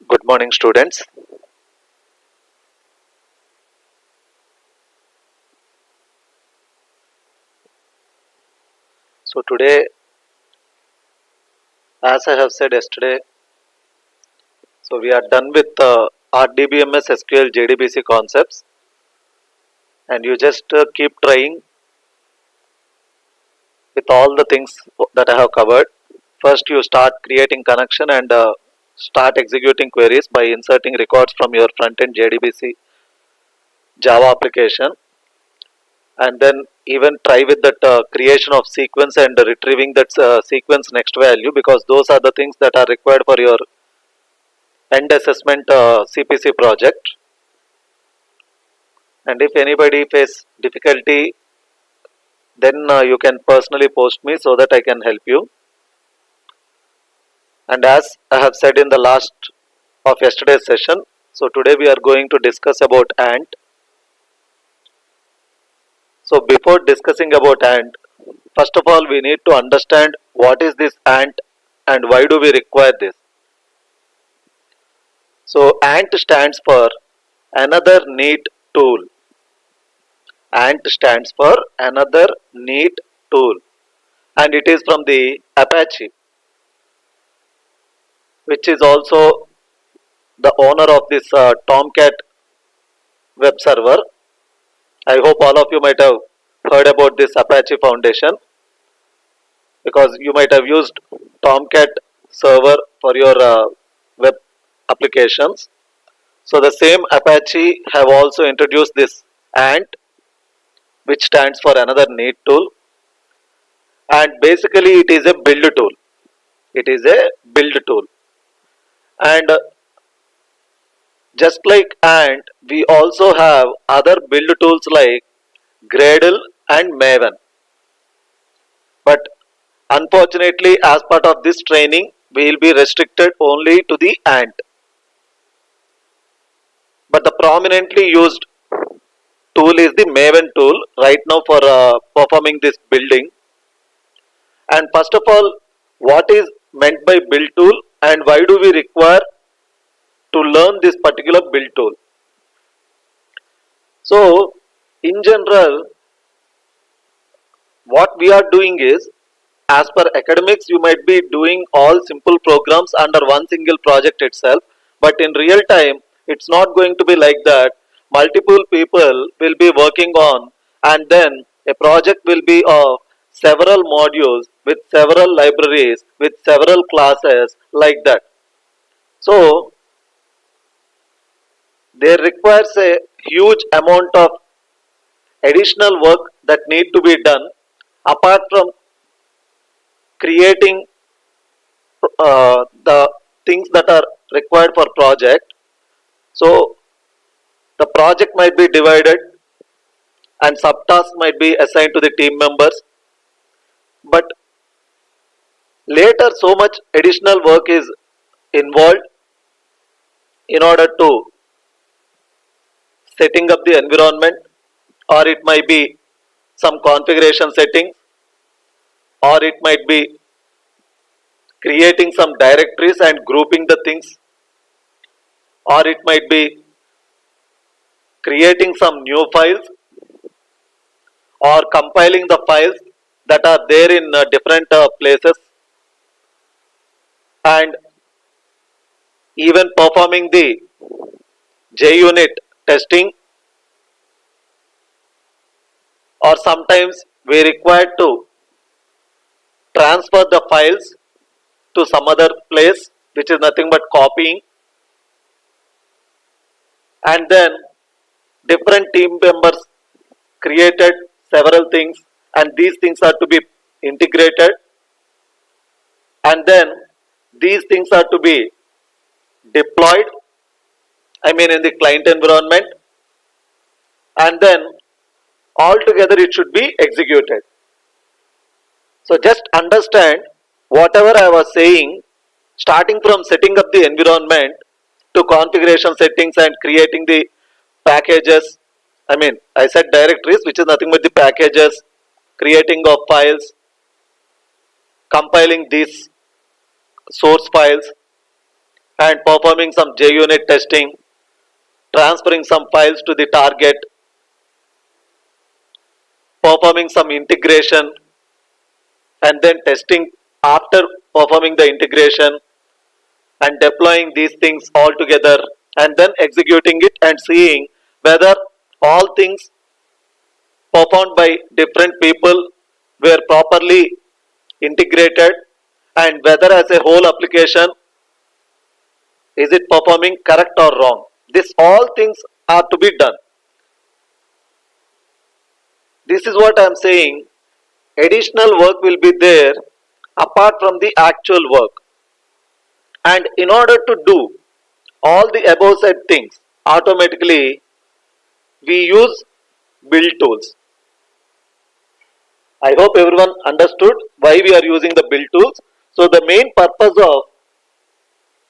Good morning, students. So, today, as I have said yesterday, we are done with RDBMS SQL JDBC concepts, and you just keep trying with all the things that I have covered. First, you start creating connection and start executing queries by inserting records from your front end JDBC Java application, and then even try with that creation of sequence and retrieving that sequence next value, because those are the things that are required for your end assessment CPC project. And if anybody face difficulty, then you can personally post me so that I can help you. And as I have said in the last of yesterday's session, so today we are going to discuss about ant. So before discussing about ant, first of all we need to understand what is this ant and why do we require this. So ant stands for another neat tool. Ant stands for another neat tool, and it is from the Apache, which is also the owner of this Tomcat web server. I hope all of you might have heard about this Apache Foundation, because you might have used Tomcat server for your web applications. So the same Apache have also introduced this Ant, which stands for another neat tool, and basically it is a build tool. It is a build tool, and just like Ant, we also have other build tools like Gradle and Maven. But unfortunately, as part of this training, we will be restricted only to the Ant. But the prominently used tool is the Maven tool right now for performing this building. And first of all, what is meant by build tool and why do we require to learn this particular build tool? So, in general, what we are doing is, as per academics, you might be doing all simple programs under one single project itself, but in real time, it's not going to be like that. Multiple people will be working on, and then a project will be of several modules with several libraries with several classes like that. So, there requires a huge amount of additional work that need to be done apart from creating the things that are required for project. So the project might be divided and subtasks might be assigned to the team members, but later so much additional work is involved in order to setting up the environment, or it might be some configuration settings, or it might be creating some directories and grouping the things, or it might be creating some new files, or compiling the files that are there in different places, and even performing the JUnit testing, or sometimes we require to transfer the files to some other place, which is nothing but copying, and then different team members created several things, and these things are to be integrated, and then these things are to be deployed, I mean in the client environment, and then altogether it should be executed. So just understand whatever I was saying, starting from setting up the environment to configuration settings and creating the packages. I mean, I said directories, which is nothing but the packages, creating of files, compiling these source files, and performing some JUnit testing, transferring some files to the target, performing some integration, and then testing after performing the integration, and deploying these things all together, and then executing it and seeing whether all things performed by different people were properly integrated, and whether as a whole application is it performing correct or wrong. This all things are to be done. This is what I am saying. Additional work will be there apart from the actual work, and in order to do all the above said things automatically, we use build tools. I hope everyone understood why we are using the build tools. So the main purpose of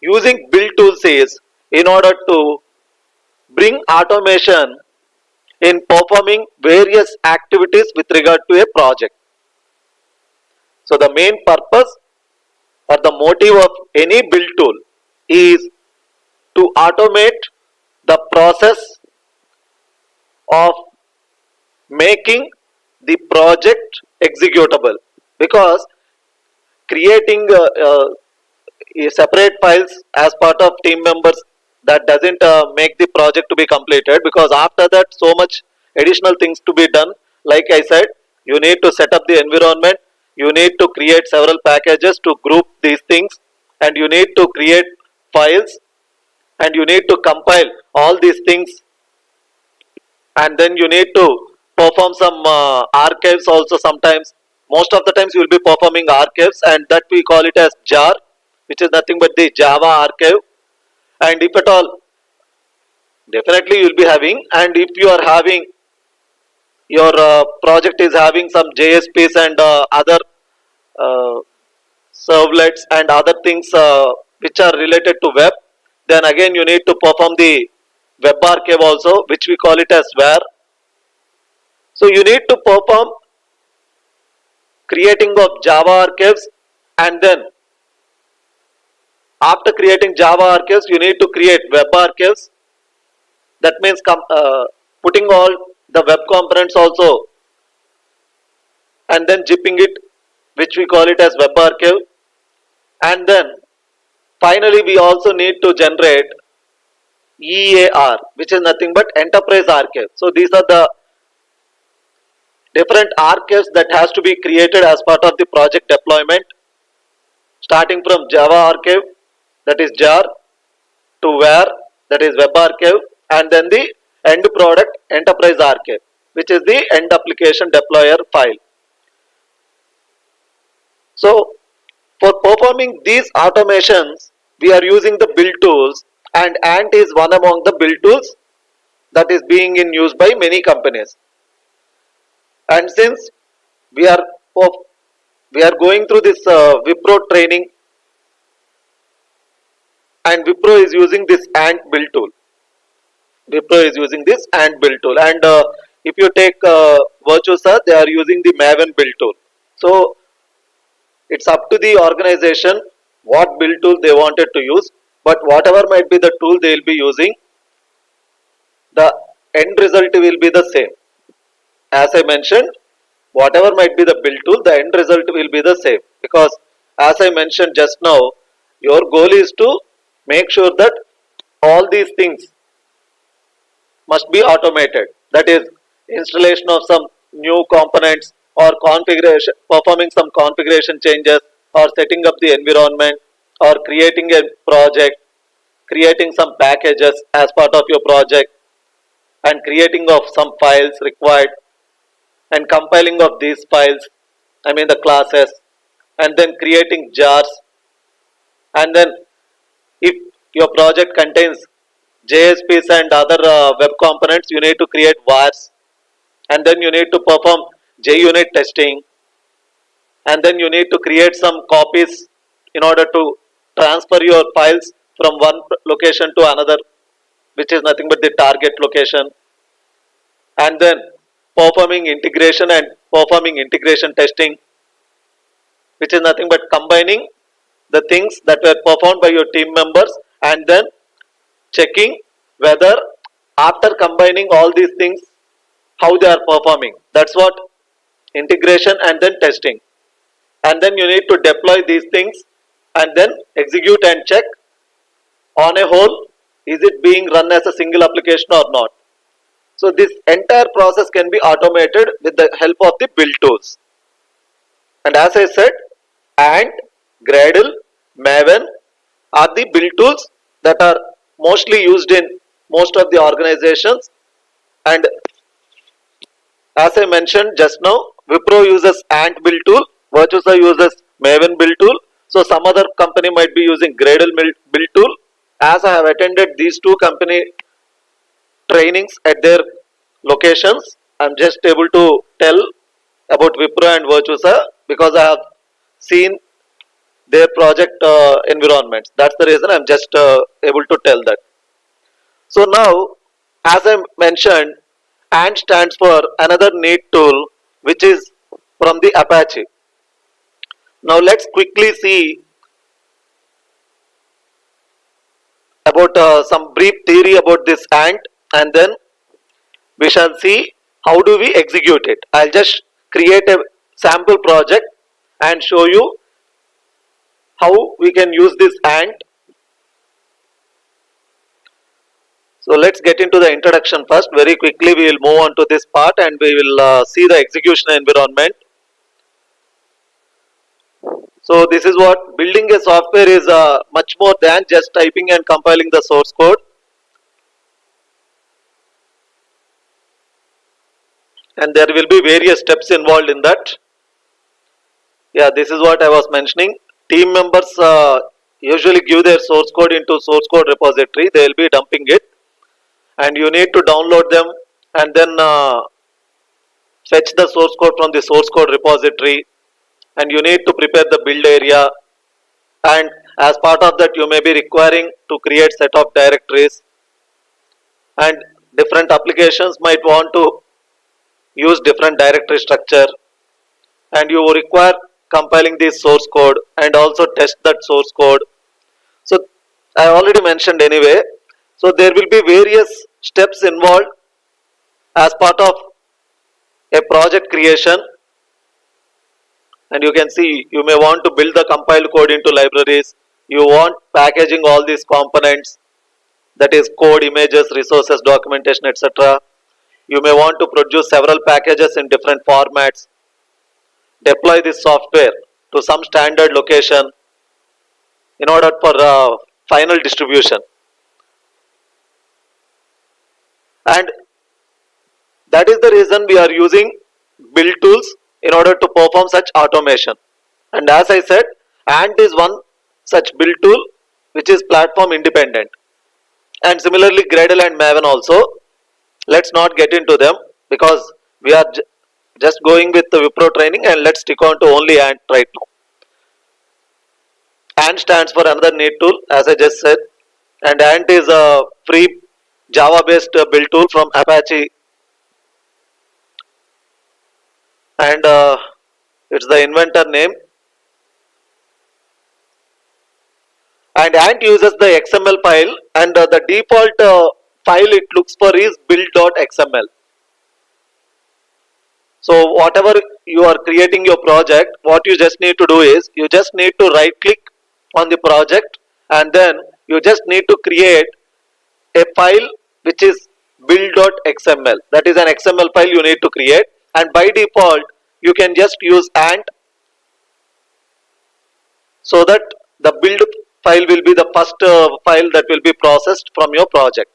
using build tools is in order to bring automation in performing various activities with regard to a project. So the main purpose or the motive of any build tool is to automate the process of making the project executable, because creating separate files as part of team members, that doesn't make the project to be completed, because after that so much additional things to be done. Like I said, you need to set up the environment, you need to create several packages to group these things, and you need to create files, and you need to compile all these things, and then you need to perform some archives also. Sometimes, most of the times you will be performing archives, and that we call it as jar, which is nothing but the Java archive. And if at all, definitely you will be having, and if you are having your project is having some JSPs and other servlets and other things which are related to web, then again you need to perform the web archive also, which we call it as where. So you need to perform creating of Java archives, and then after creating Java archives you need to create web archives. That means putting all the web components also, and then zipping it, which we call it as web archive. And then finally we also need to generate EAR, which is nothing but enterprise archive. So these are the different archives that has to be created as part of the project deployment, starting from Java archive, that is jar, to where, that is web archive, and then the end product enterprise archive, which is the end application deployer file. So for performing these automations we are using the build tools, and Ant is one among the build tools that is being in use by many companies. And since we are going through this Wipro training, and Wipro is using this Ant build tool. Wipro is using this Ant build tool, and if you take Virtusa, they are using the Maven build tool. So it's up to the organization what build tool they wanted to use, but whatever might be the tool they will be using, the end result will be the same. As I mentioned, whatever might be the build tool, the end result will be the same, because as I mentioned just now, your goal is to make sure that all these things must be automated. That is, installation of some new components, or configuration, performing some configuration changes, or setting up the environment, or creating a project, creating some packages as part of your project, and creating of some files required, and compiling of these files, I mean the classes, and then creating jars. And then if your project contains JSPs and other web components, you need to create vars, and then you need to perform JUnit testing, and then you need to create some copies in order to transfer your files from one location to another, which is nothing but the target location, and then performing integration and performing integration testing, which is nothing but combining the things that were performed by your team members and then checking whether after combining all these things how they are performing. That's what integration and then testing. And then you need to deploy these things and then execute and check on a whole, is it being run as a single application or not. So this entire process can be automated with the help of the build tools. And as I said, Ant, Gradle, Maven are the build tools that are mostly used in most of the organizations. And as I mentioned just now, Wipro uses Ant build tool, Virtusa uses Maven build tool. So some other company might be using Gradle build tool. As I have attended these two company trainings at their locations, I'm just able to tell about Wipro and Virtusa because I have seen their project environments. That's the reason I'm just able to tell that. So now, as I mentioned, AND stands for another neat tool which is from the Apache. Now let's quickly see about some brief theory about this AND, and then we shall see how do we execute it. I'll just create a sample project and show you how we can use this AND. So let's get into the introduction first. Very quickly we will move on to this part and we will see the execution environment. So this is what building a software is much more than just typing and compiling the source code. And there will be various steps involved in that. Yeah, this is what I was mentioning. Team members usually give their source code into source code repository. They will be dumping it. And you need to download them and then fetch the source code from the source code repository, and you need to prepare the build area, and as part of that you may be requiring to create set of directories, and different applications might want to use different directory structure, and you require compiling this source code and also test that source code. So I already mentioned anyway. So there will be various steps involved as part of a project creation, and you can see you may want to build the compiled code into libraries. You want packaging all these components, that is code, images, resources, documentation, etc. You may want to produce several packages in different formats, deploy this software to some standard location in order for final distribution. And that is the reason we are using build tools in order to perform such automation. And as I said, Ant is one such build tool which is platform independent. And similarly Gradle and Maven also. Let's not get into them because we are just going with the Wipro training, and let's stick on to only Ant right now. Ant stands for another neat tool, as I just said, and Ant is a free Java based build tool from Apache, and it's the inventor name. And Ant uses the XML file, and the default file it looks for is build.xml. So whatever you are creating your project, what you just need to do is you just need to right click on the project, and then you just need to create a file which is build.xml. That is an XML file you need to create, and by default you can just use Ant, so that the build file will be the first file that will be processed from your project.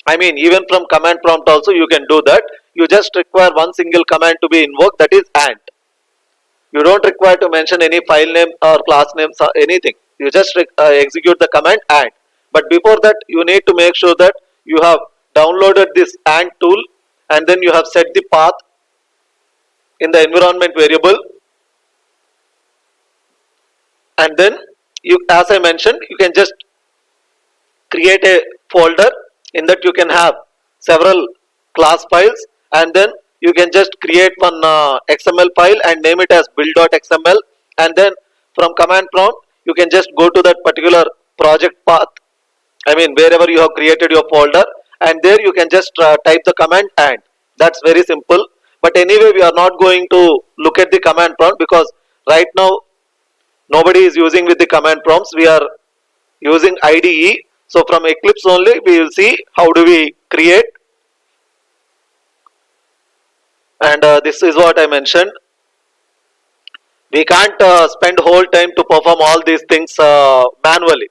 I mean, even from command prompt also you can do that. You just require one single command to be invoked, that is Ant. You don't require to mention any file name or class names or anything. You just execute the command Ant. But before that you need to make sure that you have downloaded this Ant tool, and then you have set the path in the environment variable, and then you, as I mentioned, you can just create a folder. In that you can have several class files, and then you can just create one XML file and name it as build.xml, and then from command prompt you can just go to that particular project path I mean wherever you have created your folder, and there you can just type the command and. That's very simple. But anyway, we are not going to look at the command prompt because right now nobody is using with the command prompts. We are using IDE. So from Eclipse only we will see how do we create, and this is what I mentioned. We can't spend whole time to perform all these things manually,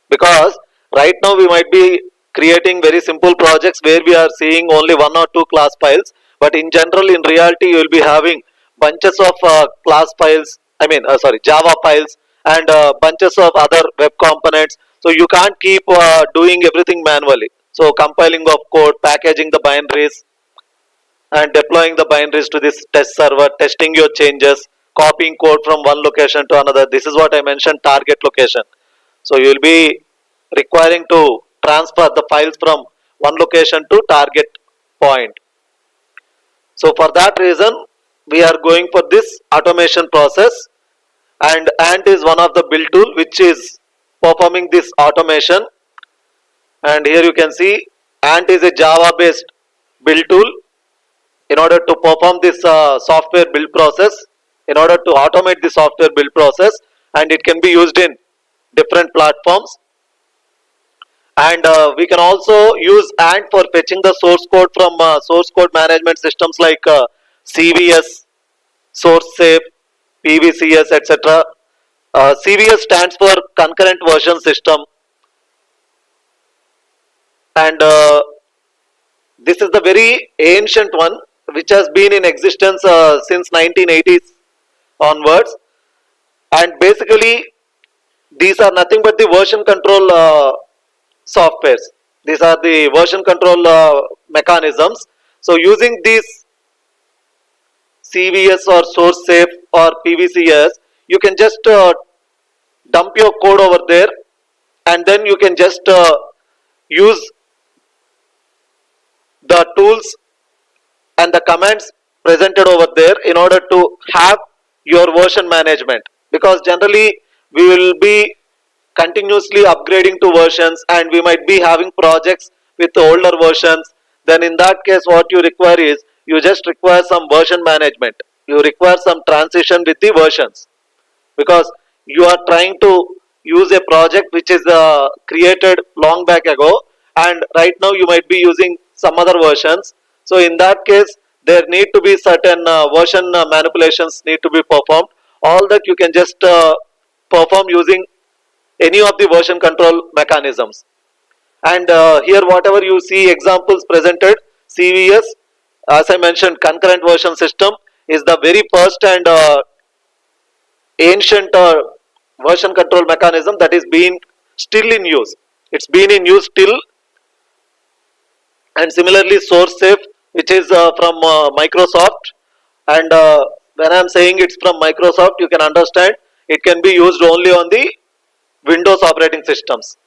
because right now we might be creating very simple projects where we are seeing only one or two class files, but in general in reality you will be having bunches of class files, sorry, Java files, and bunches of other web components. So you can't keep doing everything manually. So compiling of code, packaging the binaries, and deploying the binaries to this test server, testing your changes, copying code from one location to another. This is what I mentioned, target location. So you will be requiring to transfer the files from one location to target point. So for that reason, we are going for this automation process, and Ant is one of the build tool which is performing this automation. And here you can see Ant is a Java based build tool in order to perform this software build process, in order to automate the software build process, and it can be used in different platforms. And we can also use Ant for fetching the source code from source code management systems like CVS, SourceSafe, PVCS, etc. CVS stands for concurrent version system, and this is the very ancient one which has been in existence since 1980s onwards. And basically these are nothing but the version control softwares. These are the version control mechanisms. So using these CVS or SourceSafe or PVCS, you can just dump your code over there, and then you can just use the tools and the commands presented over there in order to have your version management, because generally we will be continuously upgrading to versions, and we might be having projects with older versions. Then in that case what you require is, you just require some version management, you require some transition with the versions, because you are trying to use a project which is created long back ago, and right now you might be using some other versions. So in that case there need to be certain version manipulations need to be performed. All that you can just perform using any of the version control mechanisms. And here whatever you see examples presented, CVS, as I mentioned, concurrent version system is the very first and ancient version control mechanism that is being still in use. It's been in use still. And similarly SourceSafe, which is from Microsoft, and when I am saying it's from Microsoft, you can understand it can be used only on the Windows operating systems.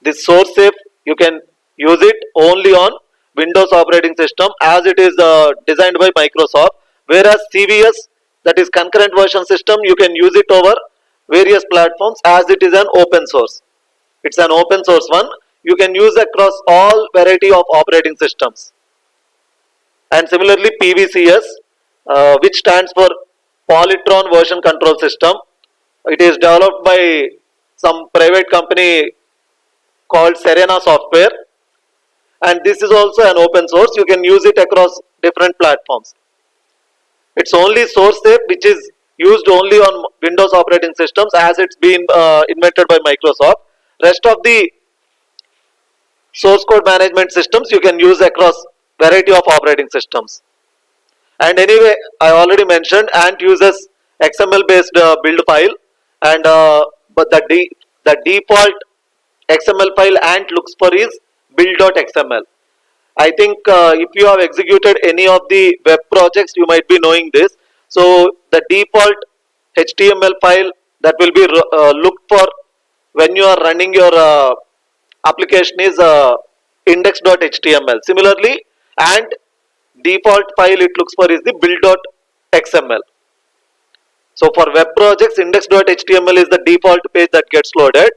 This SourceSafe, you can use it only on Windows operating system as it is designed by Microsoft, whereas CVS, that is concurrent version system, you can use it over various platforms as it is an open source. It's an open source one, you can use across all variety of operating systems. And similarly PVCS, which stands for Polytron version control system, it is developed by some private company called Serena Software, and this is also an open source, you can use it across different platforms. It's only SourceSafe which is used only on Windows operating systems as it's been invented by Microsoft. Rest of the source code management systems you can use across variety of operating systems. And anyway, I already mentioned Ant uses XML based build file, and but the default XML file Ant looks for is build.xml. I think if you have executed any of the web projects, you might be knowing this. So the default HTML file that will be looked for when you are running your application is index.html. Similarly, and default file it looks for is the build.xml. So for web projects, index.html is the default page that gets loaded.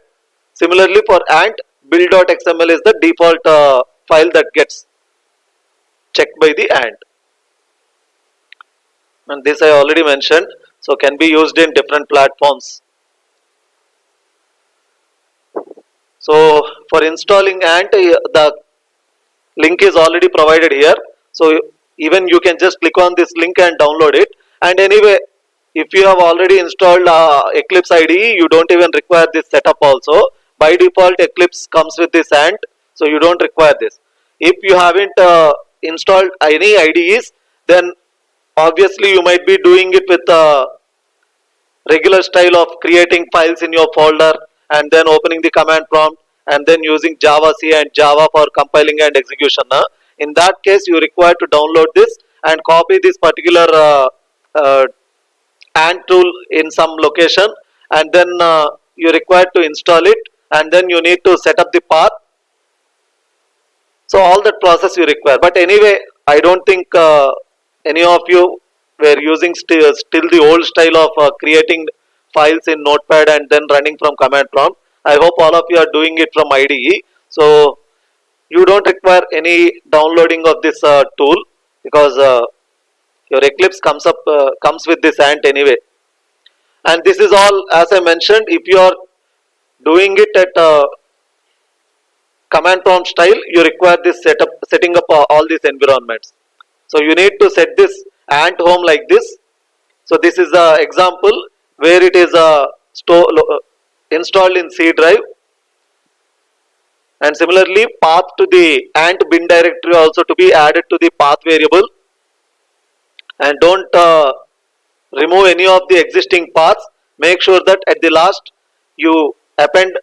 Similarly for Ant, build.xml is the default file that gets checked by the and this I already mentioned, so can be used in different platforms. So for installing the link is already provided here, so even you can just click on this link and download it. And anyway, if you have already installed Eclipse IDE, you don't even require this setup also. By default Eclipse comes with this so you don't require this. If you haven't installed any IDEs, then obviously you might be doing it with regular style of creating files in your folder and then opening the command prompt and then using Java C and Java for compiling and execution. In that case, you require to download this and copy this particular uh, tool in some location, and then you require to install it, and then you need to set up the path. So all that process you require. But anyway, I don't think any of you were using still the old style of creating files in Notepad and then running from command prompt. I hope all of you are doing it from IDE. So you don't require any downloading of this tool, because your Eclipse comes with this anyway. And this is all, as I mentioned, if you are doing it at command prompt style, you require this setting up all these environments. So you need to set this ant home like this. So this is the example where it is installed in C drive, and similarly path to the ant bin directory also to be added to the path variable. And don't remove any of the existing paths. Make sure that at the last you append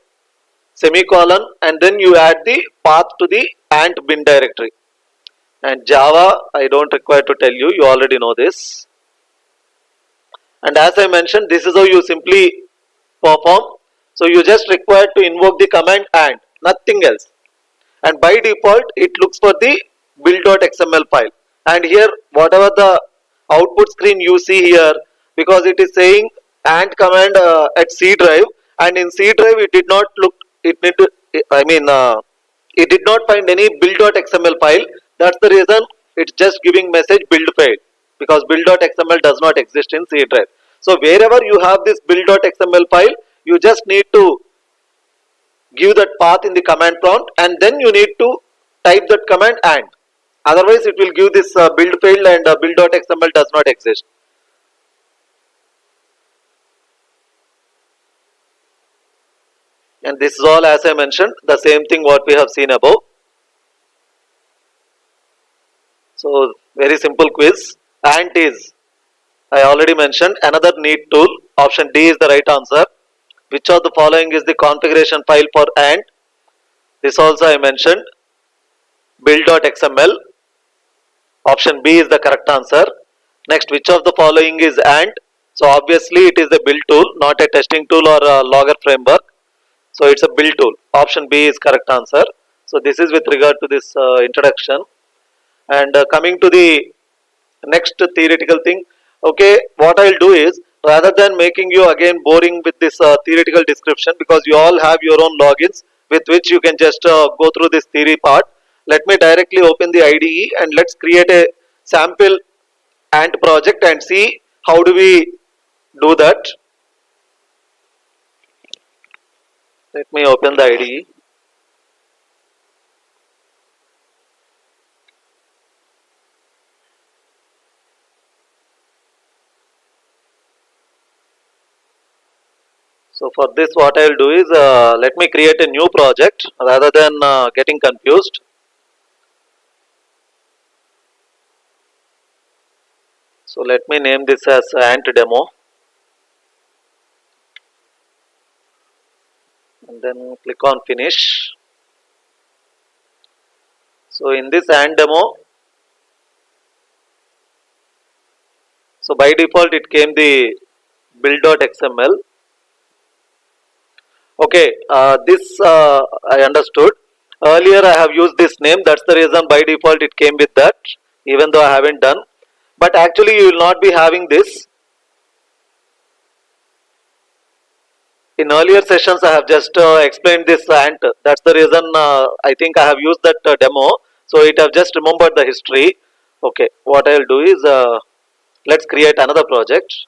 semicolon and then you add the path to the ant bin directory. And Java, I don't require to tell you, you already know this. And as I mentioned, this is how you simply perform. So you just require to invoke the command and nothing else. And by default, it looks for the build.xml file. And here, whatever the output screen you see here, because it is saying ant command at C drive, and in C drive it did not look, it did not find any build.xml file. That's the reason it's just giving message build failed, because build.xml does not exist in C drive. So wherever you have this build.xml file, you just need to give that path in the command prompt, and then you need to type that command and. Otherwise it will give this build failed and build.xml does not exist. And this is all, as I mentioned, the same thing what we have seen above. So very simple quiz. Ant is, I already mentioned, another neat tool. Option D is the right answer. Which of the following is the configuration file for Ant? This also I mentioned, build.xml. Option B is the correct answer. Next, which of the following is Ant? So obviously it is a build tool, not a testing tool or a logger framework. So it's a build tool. Option B is correct answer. So this is with regard to this introduction. And coming to the next theoretical thing. Okay, what I'll do is, rather than making you again boring with this theoretical description, because you all have your own logins with which you can just go through this theory part, let me directly open the IDE and let's create a sample Ant project and see how do we do that. Let me open the IDE. So for this what I will do is, let me create a new project rather than getting confused. So let me name this as Ant demo. And then click on finish. So in this Ant demo, so by default it came the build.xml. Okay, this I understood. Earlier I have used this name, that's the reason by default it came with that, even though I haven't done. But actually you will not be having this. in earlier sessions I have just explained this ant. That's the reason I think I have used that demo. So it have just remembered the history. Okay, what I'll do is let's create another project.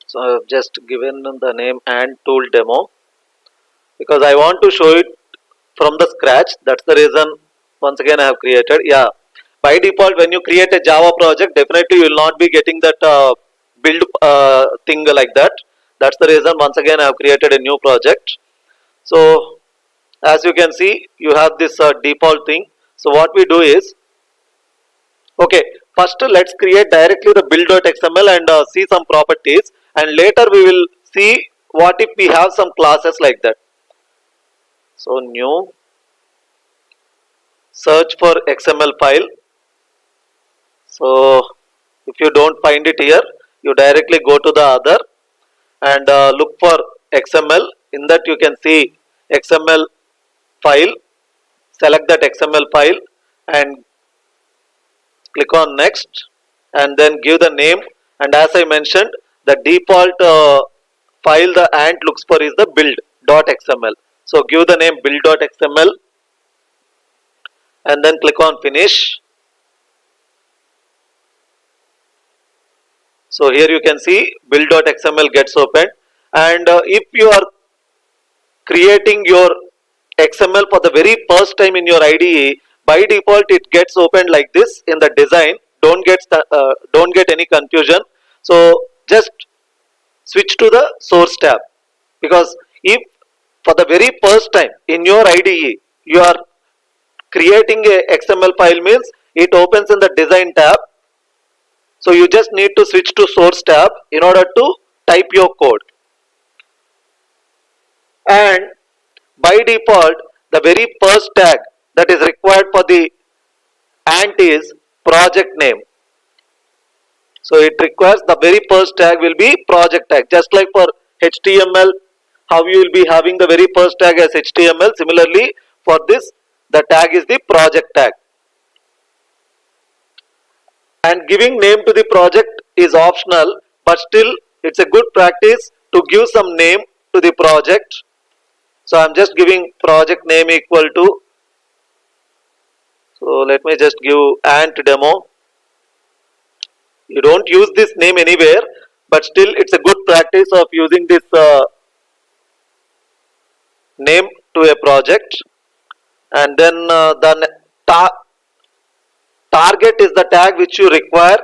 So I've just given the name ant tool demo because I want to show it from the scratch. That's the reason once again I have created. Yeah, by default when you create a Java project, definitely you will not be getting that build thing like that. That's the reason once again I have created a new project. So as you can see, you have this default thing. So what we do is, okay, first let's create directly the build.xml and see some properties, and later we will see what if we have some classes like that. So new, search for XML file. So if you don't find it here, you directly go to the other and look for XML. In that you can see XML file. Select that XML file and click on next, and then give the name. And as I mentioned, the default file the ant looks for is the build.xml. So give the name build.xml and then click on finish. So here you can see build.xml gets opened, and if you are creating your XML for the very first time in your IDE, by default it gets opened like this in the design. Don't get any confusion. So just switch to the source tab, because if for the very first time in your IDE you are creating a XML file, means it opens in the design tab. So you just need to switch to source tab in order to type your code. And by default the very first tag that is required for the ant is project name. So it requires the very first tag will be project tag, just like for HTML how you will be having the very first tag as HTML. Similarly for this, the tag is the project tag. And giving name to the project is optional, but still it's a good practice to give some name to the project. So I'm just giving project name equal to, so let me just give ant demo. You don't use this name anywhere, but still it's a good practice of using this name to a project. And then the target is the tag which you require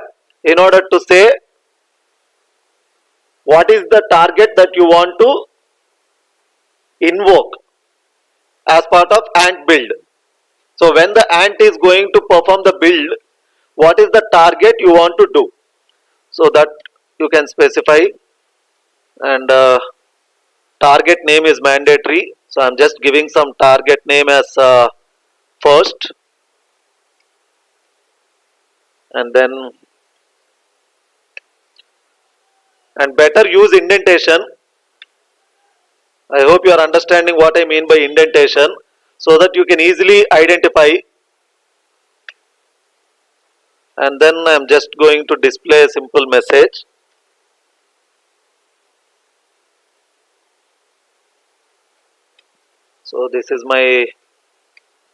in order to say what is the target that you want to invoke as part of ant build. So when the ant is going to perform the build, what is the target you want to do? So that you can specify, and target name is mandatory. So I'm just giving some target name as first, and then, and better use indentation. I hope you are understanding what I mean by indentation, so that you can easily identify. And then I am just going to display a simple message. So this is my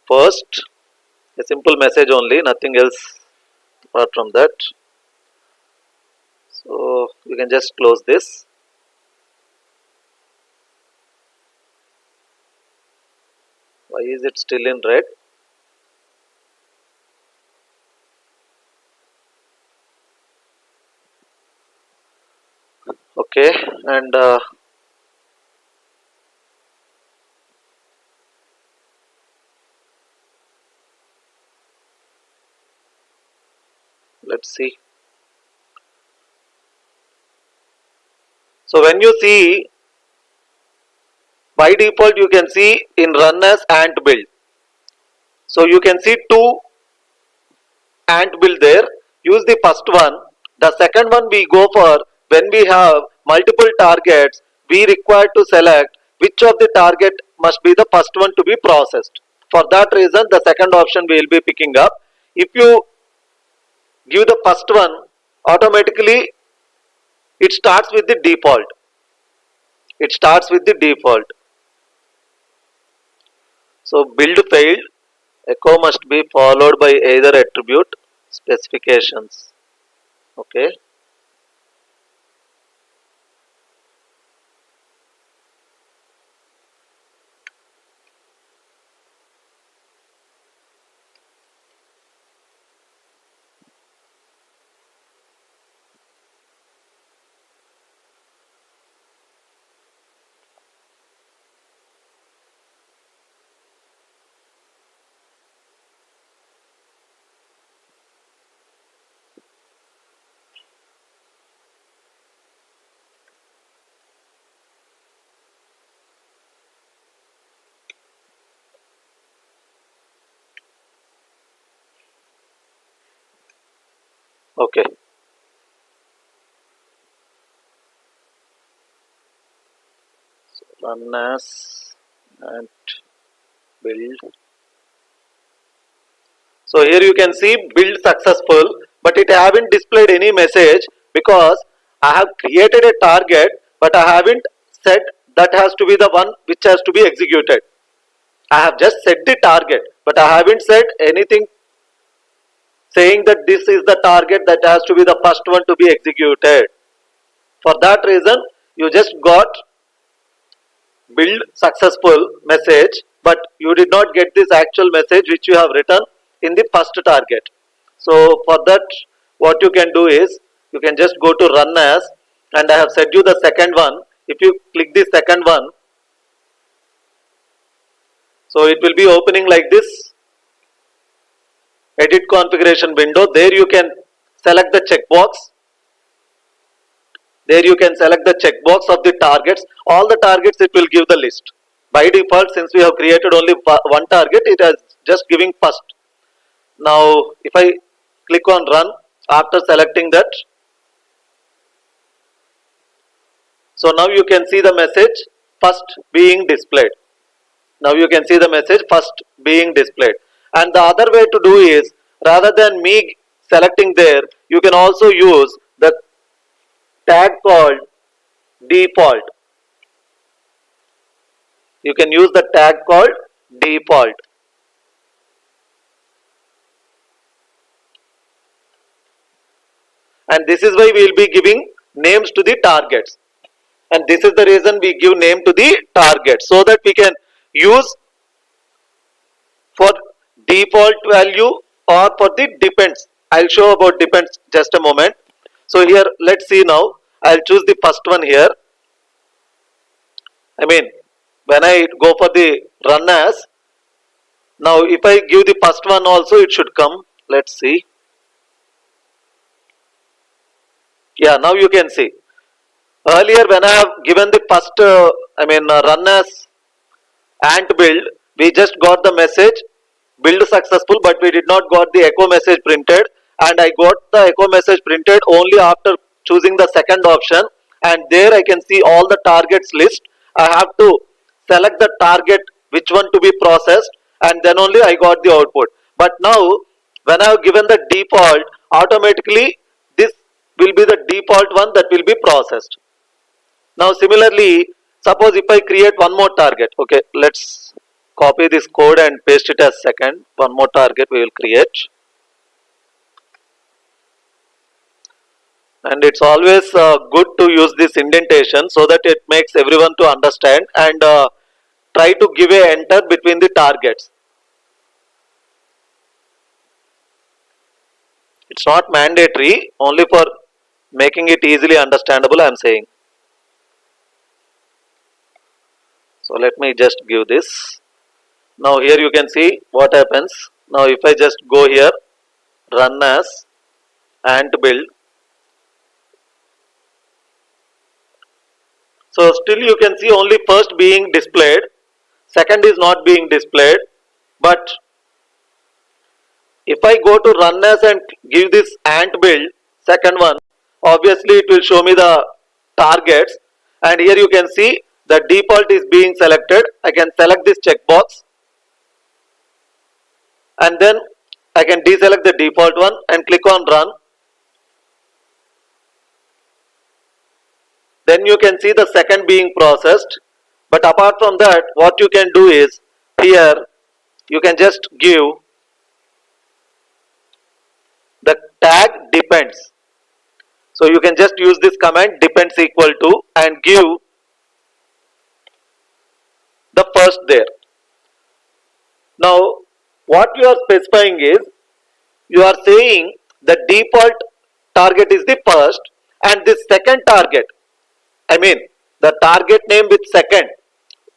first, a simple message only, nothing else apart from that. So you can just close this. Why is it still in red? Okay, and let's see. So when you see, by default you can see in run as ant build. So you can see two ant build there. Use the first one. The second one we go for when we have multiple targets, we require to select which of the target must be the first one to be processed. For that reason, the second option we will be picking up. If you give the first one, automatically it starts with the default. It starts with the default. So build failed, echo must be followed by either attribute specifications. Okay. Okay. So run as and build. So here you can see build successful, but it haven't displayed any message because I have created a target, but I haven't said that has to be the one which has to be executed. I have just set the target, but I haven't said anything saying that this is the target that has to be the first one to be executed. For that reason, you just got build successful message, but you did not get this actual message which you have written in the first target. So for that, what you can do is you can just go to run as, and I have set you the second one. If you click the second one, so it will be opening like this edit configuration window. There you can select the checkbox. There you can select the checkbox of the targets. All the targets it will give the list. By default, since we have created only one target, it is just giving first. Now, if I click on run after selecting that, so now you can see the message first being displayed. Now you can see the message first being displayed. And the other way to do is, rather than me selecting there, you can also use the tag called default. You can use the tag called default. And this is why we will be giving names to the targets. And this is the reason we give name to the target, so that we can use for default value or for the depends. I'll show about depends just a moment. So here, let's see now. I'll choose the first one here. I mean, when I go for the run as, now if I give the first one also, it should come. Let's see. Yeah, now you can see. Earlier when I have given the first, run as and build, we just got the message build successful, but we did not got the echo message printed, and I got the echo message printed only after choosing the second option, and there I can see all the targets list. I have to select the target which one to be processed, and then only I got the output. But now when I have given the default, automatically this will be the default one that will be processed. Now similarly, suppose if I create one more target, okay, let's copy this code and paste it as second. One more target we will create. And it's always good to use this indentation so that it makes everyone to understand, and try to give a enter between the targets. It's not mandatory, only for making it easily understandable I am saying. So let me just give this. Now here you can see what happens. Now if I just go here, run as and build. So still you can see only first being displayed, second is not being displayed. But if I go to run as and give this and build, second one, obviously it will show me the targets, and here you can see the default is being selected, I can select this checkbox and then I can deselect the default one and click on run. Then you can see the second being processed. But apart from that, what you can do is, here you can just give the tag depends. So you can just use this command depends equal to and give the first there. Now what you are specifying is, you are saying the default target is the first and this second target, I mean the target name with second,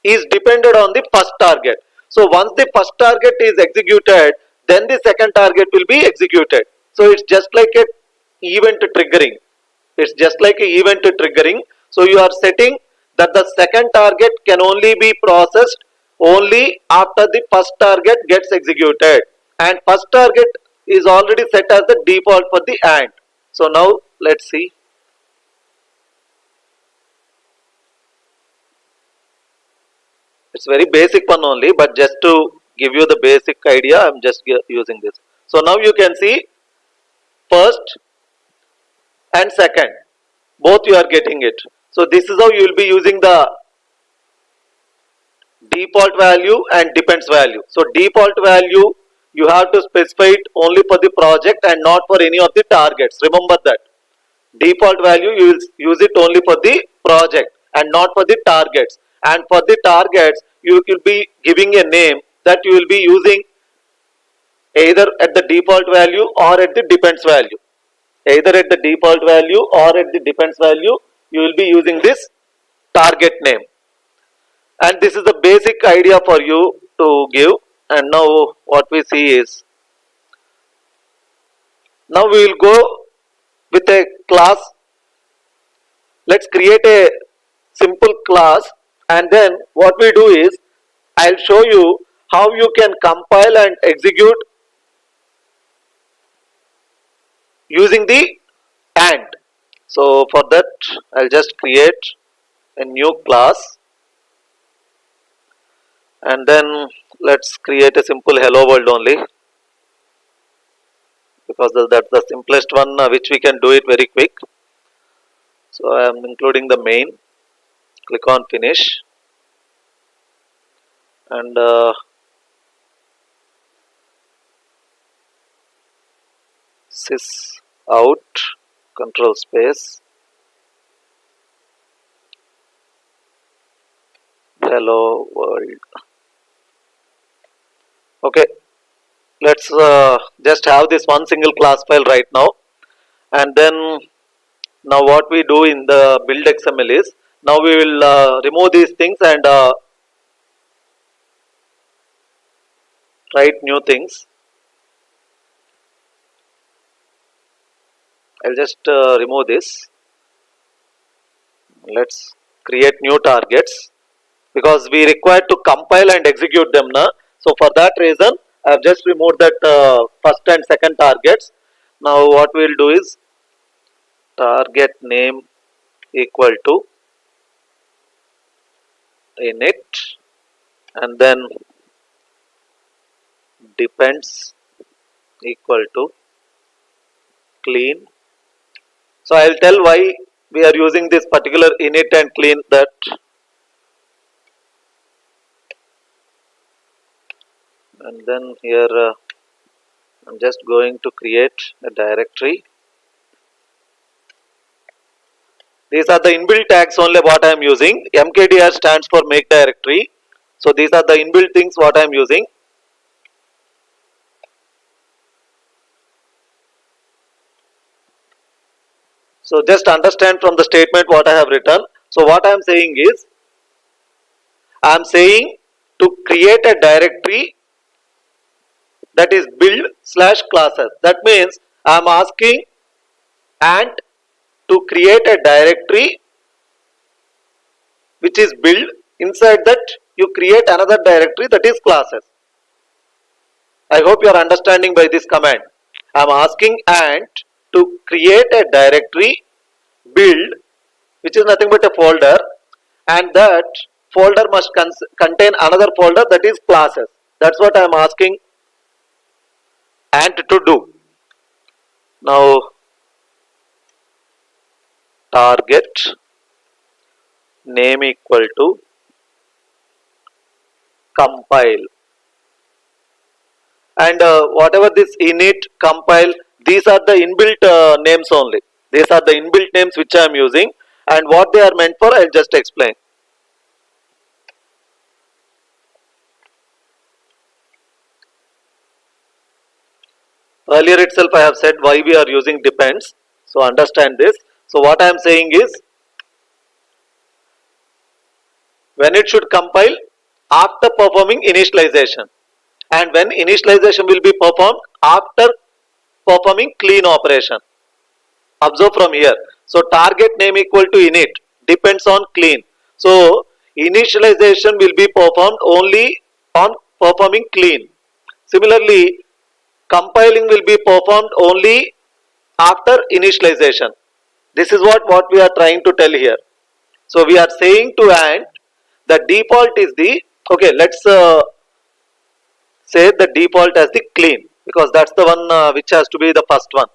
is dependent on the first target. So once the first target is executed, then the second target will be executed. So it's just like a event triggering. It's just like a event triggering. So you are setting that the second target can only be processed only after the first target gets executed. And first target is already set as the default for the AND. So now let's see. It's very basic one only, but just to give you the basic idea, I'm just using this. So now you can see first and second, both you are getting it. So this is how you will be using the default value and depends value. So default value you have to specify it only for the project and not for any of the targets. Remember that. Default value you will use it only for the project and not for the targets. And for the targets you will be giving a name that you will be using either at the default value or at the depends value. Either at the default value or at the depends value you will be using this target name. And this is the basic idea for you to give. And now what we see is, now we will go with a class. Let's create a simple class, and then what we do is, I'll show you how you can compile and execute using the AND. So for that I'll just create a new class and then let's create a simple hello world only, because that's the simplest one which we can do it very quick. So I am including the main. Click on finish and sys out, control space, hello world. Okay, let's just have this one single class file right now. And then now what we do in the build XML is, now we will remove these things and write new things. I'll just remove this. Let's create new targets because we require to compile and execute them now. So for that reason I have just removed that first and second targets. Now what we will do is, target name equal to init and then depends equal to clean. So I will tell why we are using this particular init and clean that. And then here I'm just going to create a directory. These are the inbuilt tags only what I am using. mkdir stands for make directory. So these are the inbuilt things what I am using. So just understand from the statement what I have written. So what I am saying is, I am saying to create a directory that is build/classes. That means I am asking and to create a directory which is build. Inside that you create another directory that is classes. I hope you are understanding by this command. I am asking and to create a directory build, which is nothing but a folder, and that folder must contain another folder, that is classes. That's what I am asking Ant to do. Now target name equal to compile, and whatever this init, compile, these are the inbuilt names only. These are the inbuilt names which I am using, and what they are meant for I'll just explain. Earlier itself I have said why we are using depends, so understand this. So what I am saying is, when it should compile after performing initialization, and when initialization will be performed after performing clean operation. Observe from here. So target name equal to init depends on clean. So initialization will be performed only on performing clean. Similarly, compiling will be performed only after initialization. This is what we are trying to tell here. So we are saying to Ant the default is the, okay, let's say the default as the clean, because that's the one which has to be the first one.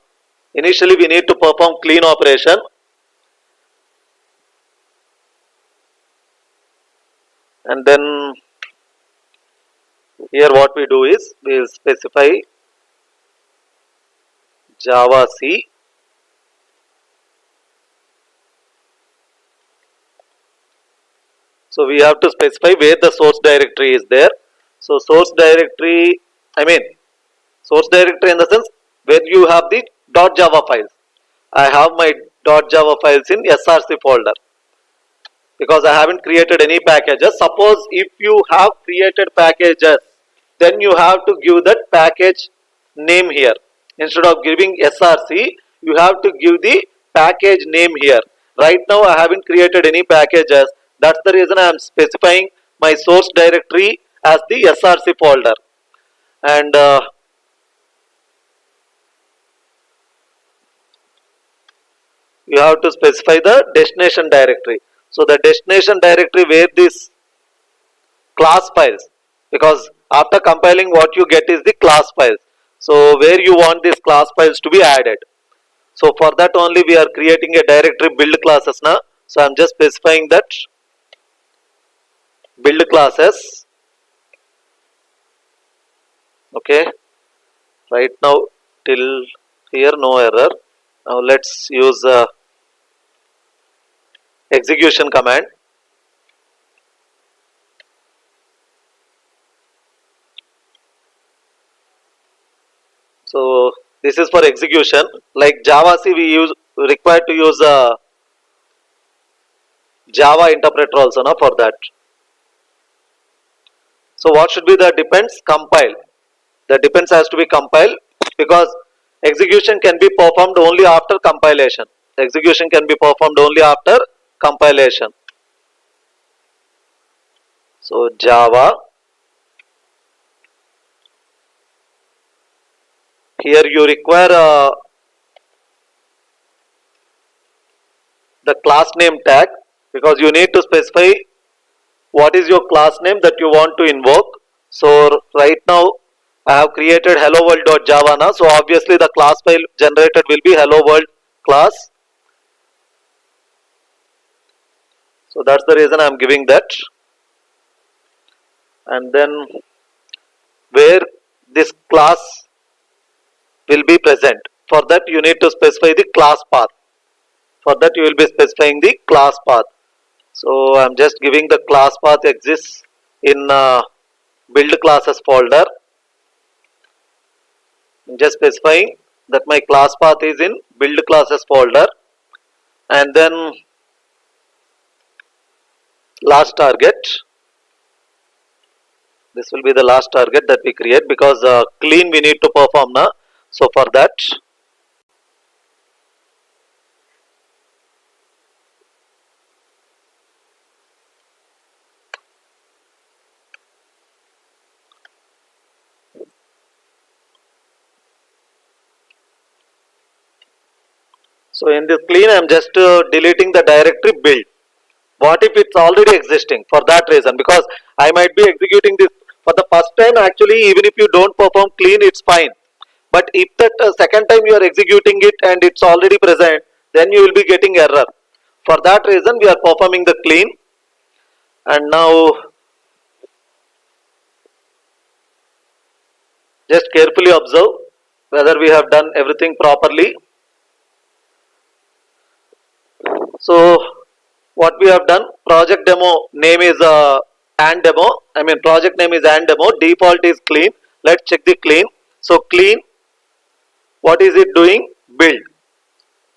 Initially we need to perform clean operation, and then here what we do is we will specify Java C so we have to specify where the source directory is there. So source directory, I mean source directory in the sense where you have the .java files. I have my .java files in src folder because I haven't created any packages. Suppose if you have created packages, then you have to give that package name here. Instead of giving src, you have to give the package name here. Right now I haven't created any packages. That's the reason I am specifying my source directory as the src folder. And you have to specify the destination directory. So the destination directory where this class files, because after compiling what you get is the class files. So where you want these class files to be added. So for that only we are creating a directory build classes now. So I am just specifying that build classes. Okay. Right now till here no error. Now let's use execution command. So this is for execution. Like Java C, we required to use Java interpreter also now for that. So what should be the depends? Compile. The depends has to be compiled because execution can be performed only after compilation. Execution can be performed only after compilation. So Java. Here you require the class name tag because you need to specify what is your class name that you want to invoke. So right now I have created hello world.java now. So obviously the class file generated will be hello world class. So that's the reason I am giving that. And then where this class will be present, for that you need to specify the class path. For that you will be specifying the class path. So I am just giving the class path exists in build classes folder. I'm just specifying that my class path is in build classes folder, and then last target. This will be the last target that we create because clean we need to perform now. So for that, so in this clean I am just deleting the directory build. What if it's already existing? For that reason, because I might be executing this for the first time, actually even if you don't perform clean, it's fine. But if that second time you are executing it and it's already present, then you will be getting error. For that reason we are performing the clean. And now just carefully observe whether we have done everything properly. So what we have done, project demo name is and demo, I mean project name is and demo, default is clean. Let's check the clean. So clean, what is it doing? Build.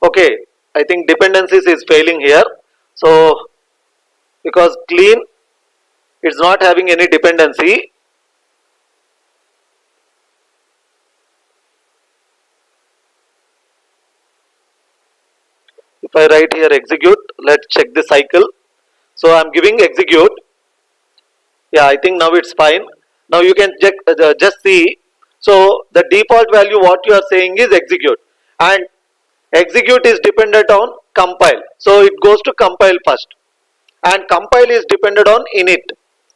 Okay, I think dependencies is failing here. So because clean, it's not having any dependency. If I write here execute, let's check the cycle. So I'm giving execute. Yeah, I think now it's fine. Now you can check, just see. So the default value what you are saying is execute, and execute is dependent on compile. So it goes to compile first, and compile is dependent on init.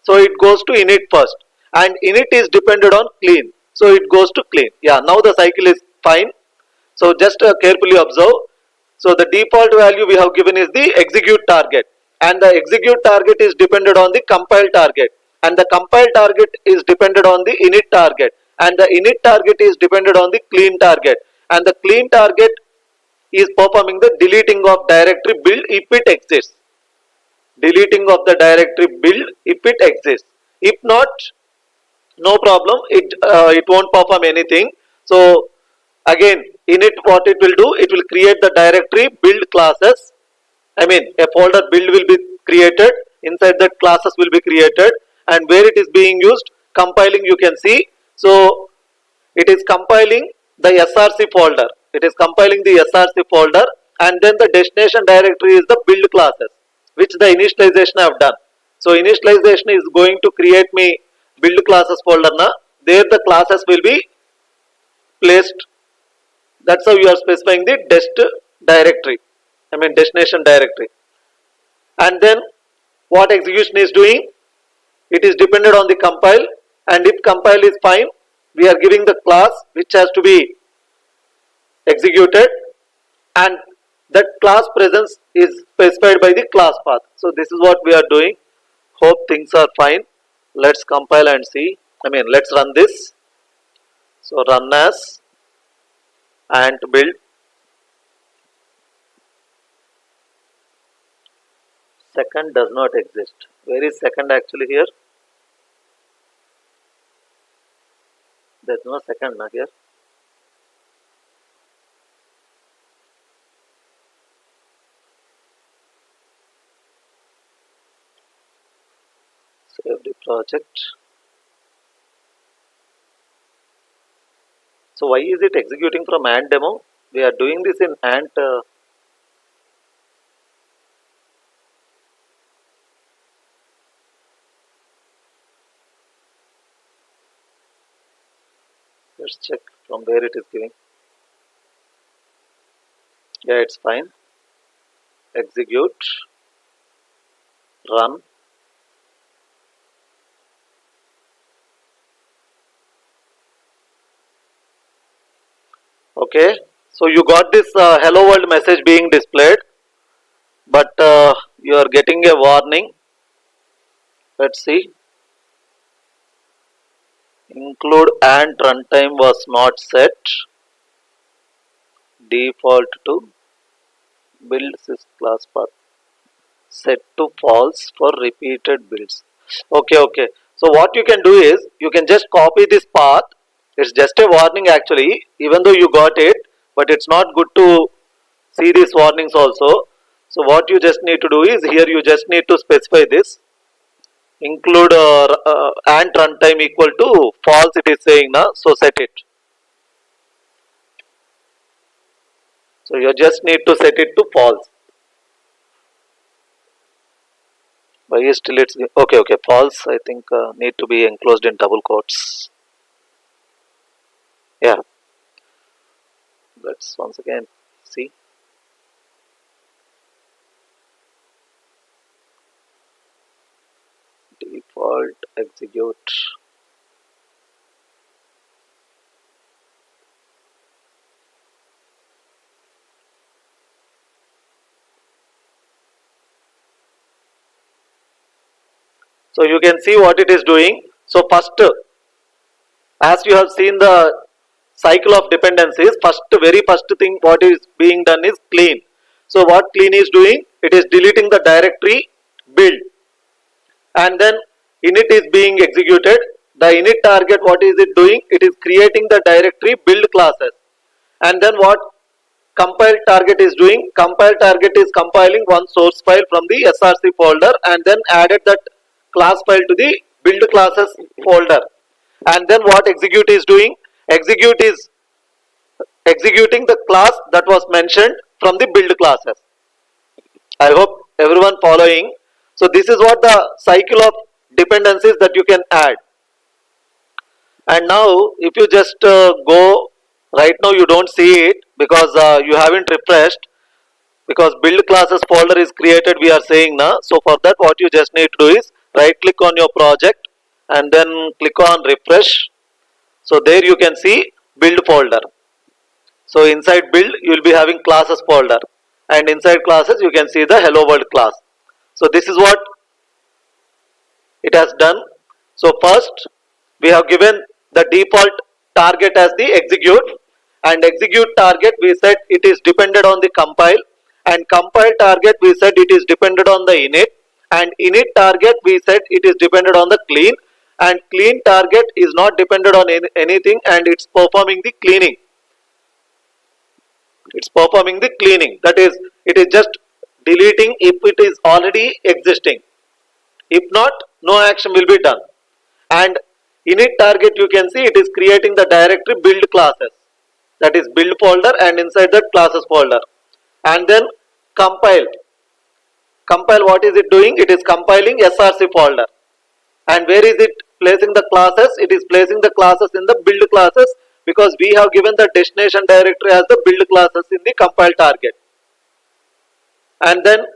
So it goes to init first, and init is dependent on clean. So it goes to clean. Yeah, now the cycle is fine. So just carefully observe. So the default value we have given is the execute target, and the execute target is dependent on the compile target, and the compile target is dependent on the init target, and the init target is dependent on the clean target, and the clean target is performing the deleting of directory build if it exists. Deleting of the directory build if it exists. If not, no problem. It won't perform anything. So again, init what it will do, it will create the directory build classes. I mean a folder build will be created, inside that classes will be created, and where it is being used, compiling, you can see. So it is compiling the src folder, it is compiling the src folder, and then the destination directory is the build classes which the initialization I have done. So initialization is going to create me build classes folder na, there the classes will be placed. That's how you are specifying the dest directory, I mean destination directory. And then what execution is doing, it is dependent on the compile, and if compile is fine, we are giving the class which has to be executed, and that class presence is specified by the class path. So this is what we are doing. Hope things are fine. Let's compile and see, I mean let's run this. So run as and build. Second does not exist. Where is second actually here? There's no second na here. Save the project. So why is it executing from and demo? We are doing this in and let's check from where it is giving. Yeah, it's fine. Execute, run. Okay, so you got this hello world message being displayed, but you are getting a warning. Let's see. Include and runtime was not set. Default to build sys class path. Set to false for repeated builds. Okay. So what you can do is you can just copy this path. It's just a warning actually, even though you got it, but it's not good to see these warnings also. So what you just need to do is here you just need to specify this. Include and runtime equal to false, it is saying now, so set it. So you just need to set it to false. Why is still it's okay, false, I think need to be enclosed in double quotes. Yeah, let's once again see. execute. So you can see what it is doing. So first, as you have seen the cycle of dependencies, very first thing what is being done is clean. So what clean is doing? It is deleting the directory build, and then init is being executed. The init target, what is it doing? It is creating the directory build classes. And then what compile target is doing? Compile target is compiling one source file from the src folder and then added that class file to the build classes folder. And then what execute is doing? Execute is executing the class that was mentioned from the build classes. I hope everyone following. So this is what the cycle of dependencies that you can add. And now if you just go right now, you don't see it because you haven't refreshed, because build classes folder is created, we are saying now. So for that what you just need to do is right click on your project and then click on refresh. So there you can see build folder. So inside build you will be having classes folder, and inside classes you can see the hello world class. So this is what it has done. So first we have given the default target as the execute, and execute target we said it is dependent on the compile, and compile target we said it is dependent on the init, and init target we said it is dependent on the clean, and clean target is not dependent on anything, and it's performing the cleaning. It's performing the cleaning, that is it is just deleting if it is already existing. If not, no action will be done. And init target you can see it is creating the directory build classes, that is build folder, and inside that classes folder. And then compile what is it doing? It is compiling src folder. And where is it placing the classes? It is placing the classes in the build classes, because we have given the destination directory as the build classes in the compile target. And then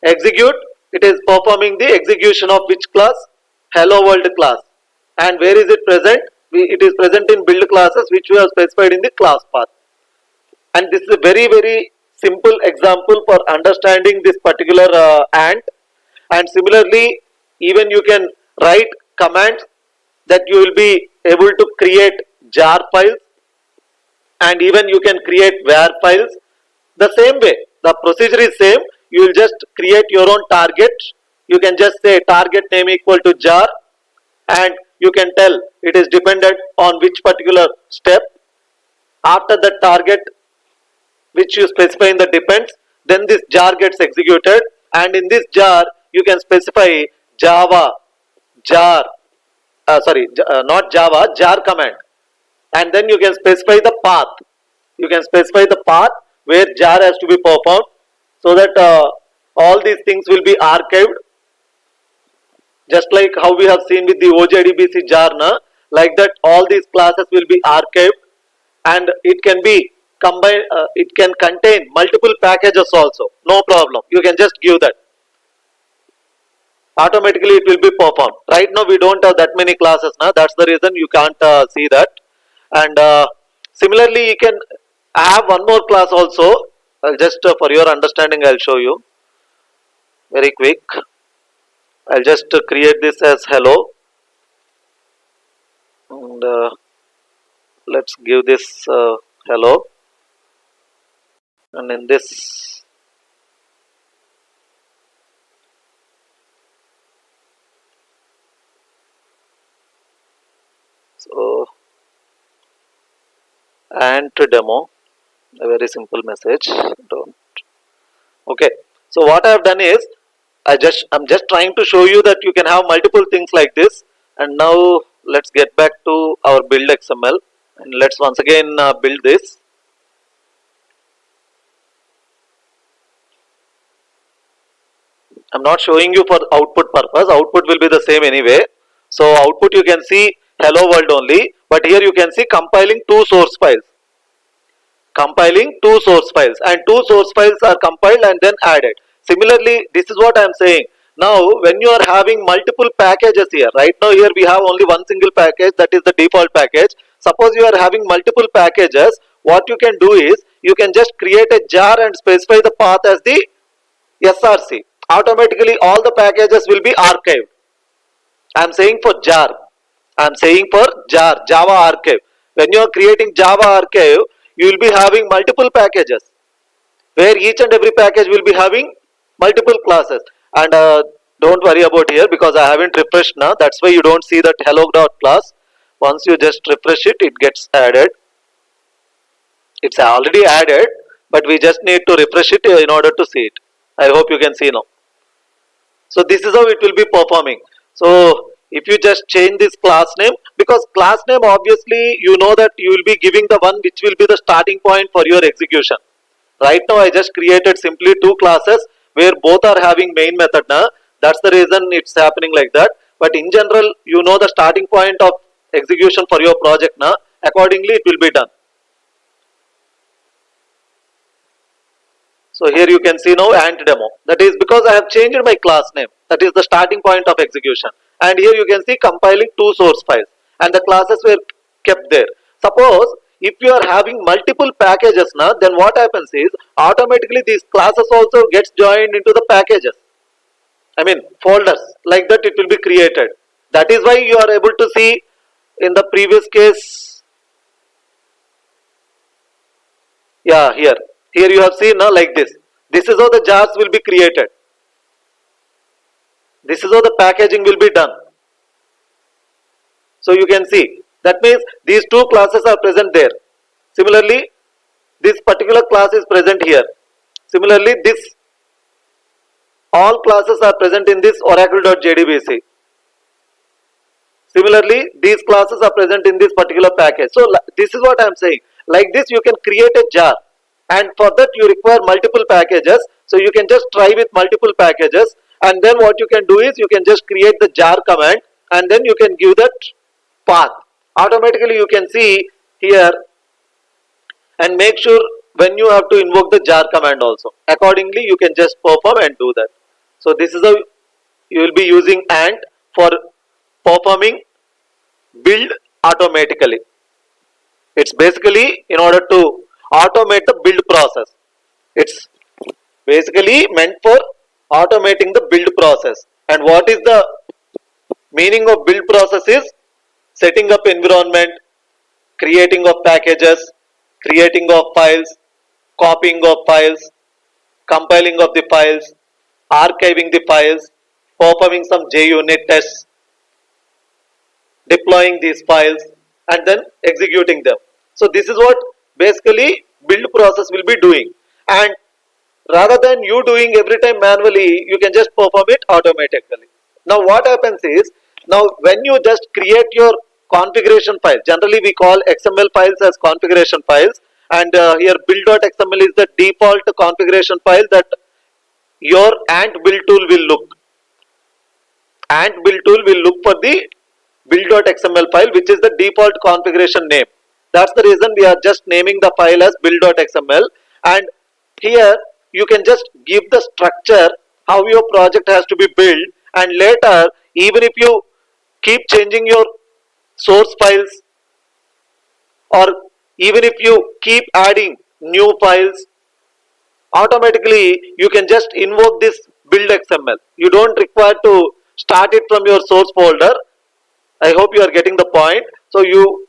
execute, it is performing the execution of which class? Hello world class. And where is it present? It is present in build classes, which we have specified in the class path. And this is a very simple example for understanding this particular ant. And similarly, even you can write commands that you will be able to create jar files, and even you can create var files. The same way, the procedure is same. You will just create your own target. You can just say target name equal to jar, and you can tell it is dependent on which particular step. After the target which you specify in the depends, then this jar gets executed, and in this jar you can specify Java jar, not Java, jar command, and then you can specify the path. You can specify the path where jar has to be performed, so that all these things will be archived, just like how we have seen with the OJDBC jar na, like that all these classes will be archived, and it can be combined, it can contain multiple packages also, no problem. You can just give that, automatically it will be performed. Right now we don't have that many classes now, that's the reason you can't see that. And similarly you can have one more class also. I'll just for your understanding I'll show you very quick. I'll just create this as hello, and let's give this hello, and in this so and demo, a very simple message. Don't. Okay, so what I have done is I'm just trying to show you that you can have multiple things like this. And now let's get back to our build XML, and let's once again build this. I'm not showing you for output purpose, output will be the same anyway. So output you can see hello world only, but here you can see compiling two source files. Compiling two source files, and two source files are compiled and then added. Similarly, this is what I am saying. Now, when you are having multiple packages here, right now here we have only one single package, that is the default package. Suppose you are having multiple packages, what you can do is you can just create a jar and specify the path as the src. Automatically all the packages will be archived. I am saying for jar. I am saying for jar, Java archive. When you are creating Java archive, you will be having multiple packages, where each and every package will be having multiple classes. And don't worry about here, because I haven't refreshed now. That's why you don't see that hello.class. Once you just refresh it, it gets added. It's already added, but we just need to refresh it in order to see it. I hope you can see now. So this is how it will be performing. So if you just change this class name, because class name obviously you know that you will be giving the one which will be the starting point for your execution. Right now I just created simply two classes where both are having main method now. That's the reason it's happening like that. But in general, you know the starting point of execution for your project now. Accordingly it will be done. So here you can see now ant demo. That is because I have changed my class name. That is the starting point of execution. And here you can see compiling two source files. And the classes were kept there. Suppose if you are having multiple packages now, then what happens is automatically these classes also gets joined into the packages. I mean folders. Like that it will be created. That is why you are able to see in the previous case. Yeah, here. Here you have seen now like this. This is how the jars will be created. This is how the packaging will be done. So you can see. That means these two classes are present there. Similarly, this particular class is present here. Similarly, this all classes are present in this oracle.jdbc. Similarly, these classes are present in this particular package. So this is what I am saying. Like this you can create a jar. And for that you require multiple packages. So you can just try with multiple packages, and then what you can do is you can just create the jar command, and then you can give that path. Automatically you can see here, and make sure when you have to invoke the jar command also. Accordingly you can just perform and do that. So this is how you will be using ant for performing build automatically. It's basically in order to automate the build process. It's basically meant for automating the build process. And what is the meaning of build process is setting up environment, creating of packages, creating of files, copying of files, compiling of the files, archiving the files, performing some JUnit tests, deploying these files, and then executing them. So this is what basically build process will be doing. And rather than you doing every time manually, you can just perform it automatically. Now what happens is, now when you just create your configuration file, generally we call XML files as configuration files, and here build.xml is the default configuration file that your ant build tool will look. Ant build tool will look for the build.xml file, which is the default configuration name. That's the reason we are just naming the file as build.xml. And here you can just give the structure how your project has to be built, and later even if you keep changing your source files, or even if you keep adding new files, automatically you can just invoke this build.xml. You don't require to start it from your source folder. I hope you are getting the point. So you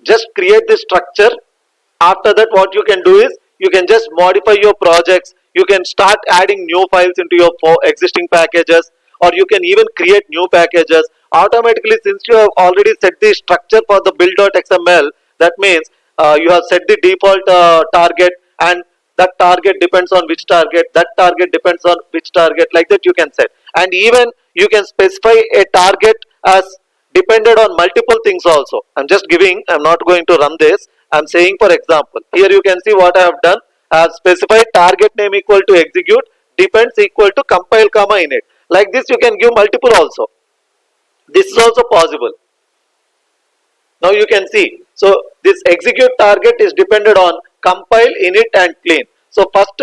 just create this structure. After that what you can do is you can just modify your projects. You can start adding new files into your existing packages, or you can even create new packages automatically. Since you have already set the structure for the build.xml, that means you have set the default target, and that target depends on which target, that target depends on which target, like that you can set. And even you can specify a target as depended on multiple things also. I'm just giving, I'm not going to run this. I'm saying for example, here you can see what I have done. I have specified target name equal to execute, depends equal to compile comma init. Like this you can give multiple also. This is also possible. Now you can see. So this execute target is dependent on compile, init and clean. So first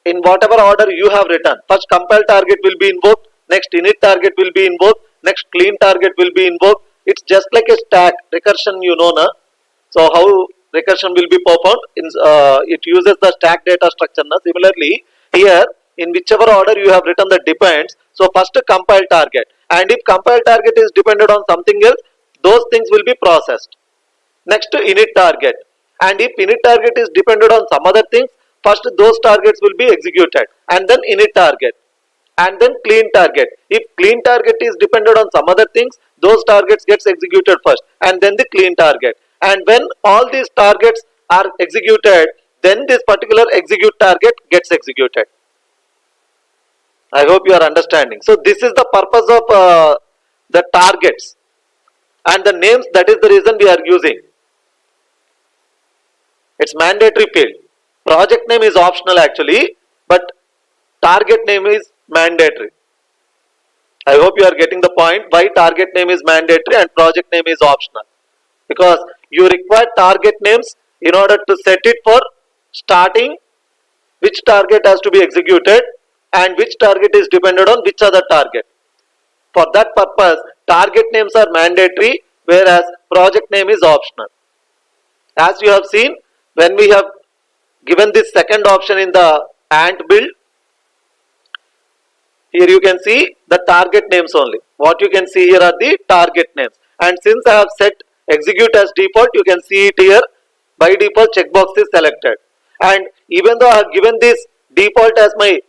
in whatever order you have written, first compile target will be invoked, next init target will be invoked, next clean target will be invoked. It's just like a stack recursion, you know na. So how recursion will be performed? It uses the stack data structure na. Similarly here, in whichever order you have written the depends, so first compile target, and if compile target is dependent on something else, those things will be processed. Next init target, and if init target is dependent on some other things, first those targets will be executed, and then init target, and then clean target. If clean target is dependent on some other things, those targets gets executed first, and then the clean target. And when all these targets are executed, then this particular execute target gets executed. I hope you are understanding. So this is the purpose of the targets and the names. That is the reason we are using. It's mandatory field. Project name is optional actually, but target name is mandatory. I hope you are getting the point why target name is mandatory and project name is optional. Because you require target names in order to set it for starting which target has to be executed and which target is dependent on which other target. For that purpose, target names are mandatory, whereas project name is optional. As you have seen, when we have given this second option in the ant build, here you can see the target names only. What you can see here are the target names. And since I have set execute as default, you can see it here. By default, checkbox is selected. And even though I have given this default as my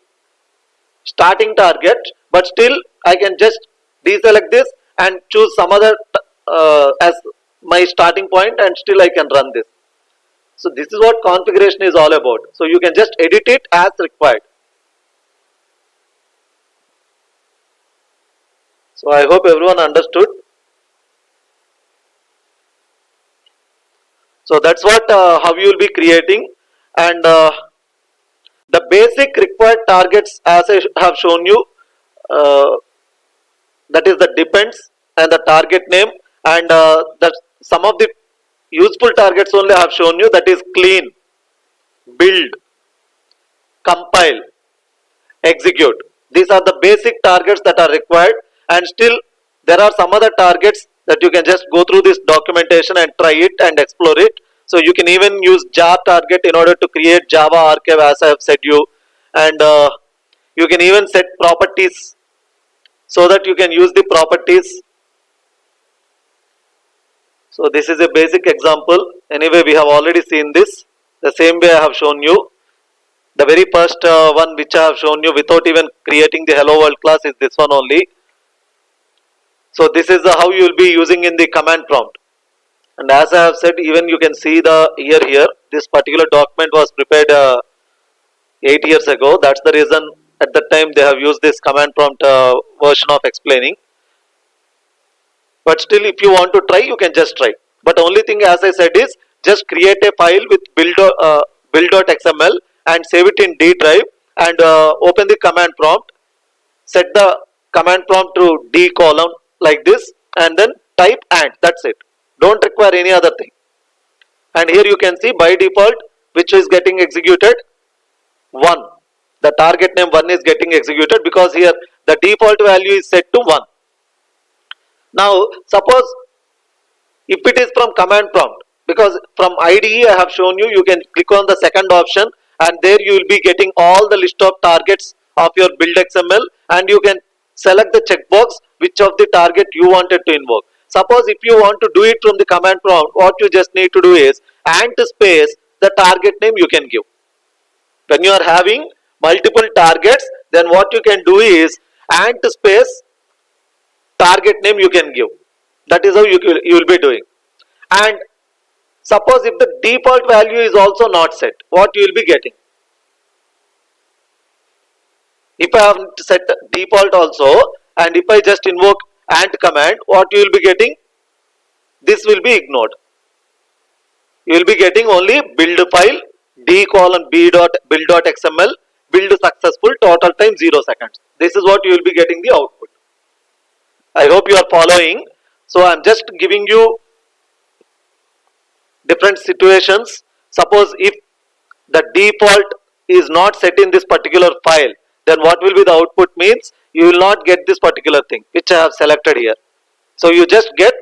starting target, but still I can just deselect this and choose some other as my starting point, and still I can run this. So this is what configuration is all about. So you can just edit it as required. So I hope everyone understood. So that's what how you will be creating, and the basic required targets as I have shown you, that is the depends and the target name, and that some of the useful targets only I have shown you, that is clean, build, compile, execute. These are the basic targets that are required, and still there are some other targets that you can just go through this documentation and try it and explore it. So you can even use jar target in order to create Java archive, as I have said you, and you can even set properties so that you can use the properties. So this is a basic example. Anyway, we have already seen this. The same way I have shown you. The very first one which I have shown you without even creating the hello world class is this one only. So this is how you will be using in the command prompt. And as I have said, even you can see the year here. This particular document was prepared 8 years ago. That's the reason at that time they have used this command prompt version of explaining. But still, if you want to try, you can just try. But only thing, as I said, is just create a file with build.xml and save it in D drive, and open the command prompt. Set the command prompt to D column like this, and then type and that's it. Don't require any other thing. And here you can see by default which is getting executed, 1. The target name 1 is getting executed because here the default value is set to 1. Now suppose if it is from command prompt, because from IDE I have shown you, you can click on the second option and there you will be getting all the list of targets of your build XML, and you can select the checkbox which of the target you wanted to invoke. Suppose if you want to do it from the command prompt, what you just need to do is ant space the target name you can give. When you are having multiple targets, then what you can do is ant space target name you can give. That is how you will be doing. And suppose if the default value is also not set, what you will be getting? If I have set default also, and if I just invoke ant command, what you will be getting? This will be ignored. You will be getting only build file d colon b dot build.xml, build successful, total time 0 seconds. This is what you will be getting the output. I hope you are following. So I am just giving you different situations. Suppose if the default is not set in this particular file, then what will be the output means you will not get this particular thing which I have selected here. So you just get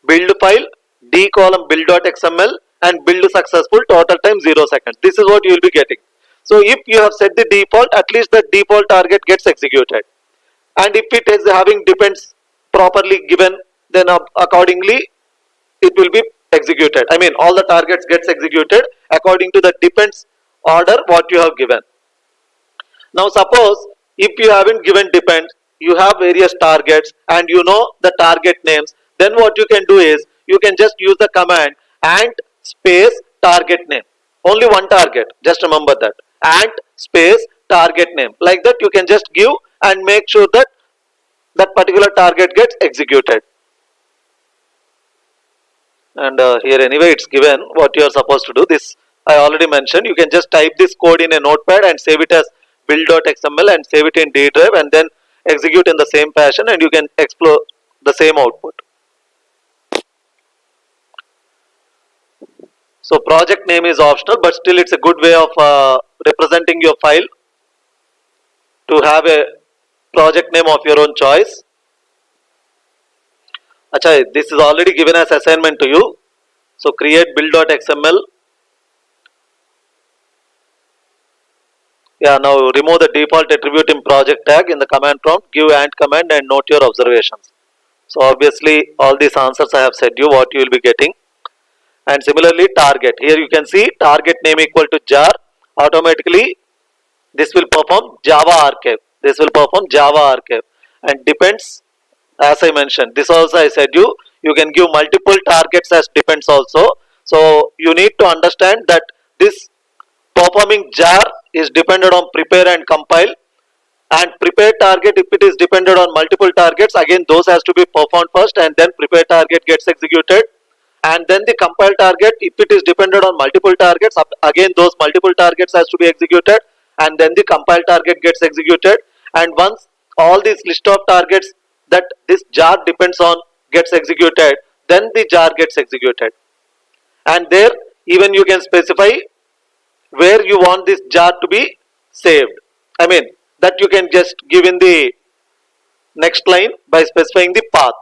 build file, d column build.xml and build successful, total time 0 seconds. This is what you will be getting. So if you have set the default, at least the default target gets executed. And if it is having depends properly given, then accordingly it will be executed. I mean, all the targets gets executed according to the depends order what you have given. Now suppose if you haven't given depends, you have various targets and you know the target names, then what you can do is you can just use the command and space target name. Only one target, just remember that, and space target name. Like that you can just give and make sure that that particular target gets executed. And here anyway it's given what you are supposed to do. This I already mentioned. You can just type this code in a notepad and save it as build.xml and save it in D drive and then execute in the same fashion and you can explore the same output. So project name is optional, but still it's a good way of representing your file to have a project name of your own choice. Achha, this is already given as assignment to you. So create build.xml. Yeah, now remove the default attribute in project tag in the command prompt, give and command and note your observations. So obviously all these answers I have said you what you will be getting. And similarly target, here you can see target name equal to jar, automatically this will perform Java archive, this will perform Java archive. And depends, as I mentioned, this also I said you can give multiple targets as depends also. So you need to understand that this performing jar is dependent on prepare and compile, and prepare target, if it is dependent on multiple targets, again those has to be performed first and then prepare target gets executed. And then the compile target, if it is dependent on multiple targets, again those multiple targets has to be executed and then the compile target gets executed. And once all these list of targets that this jar depends on gets executed, then the jar gets executed. And there even you can specify where you want this jar to be saved. I mean that you can just give in the next line by specifying the path.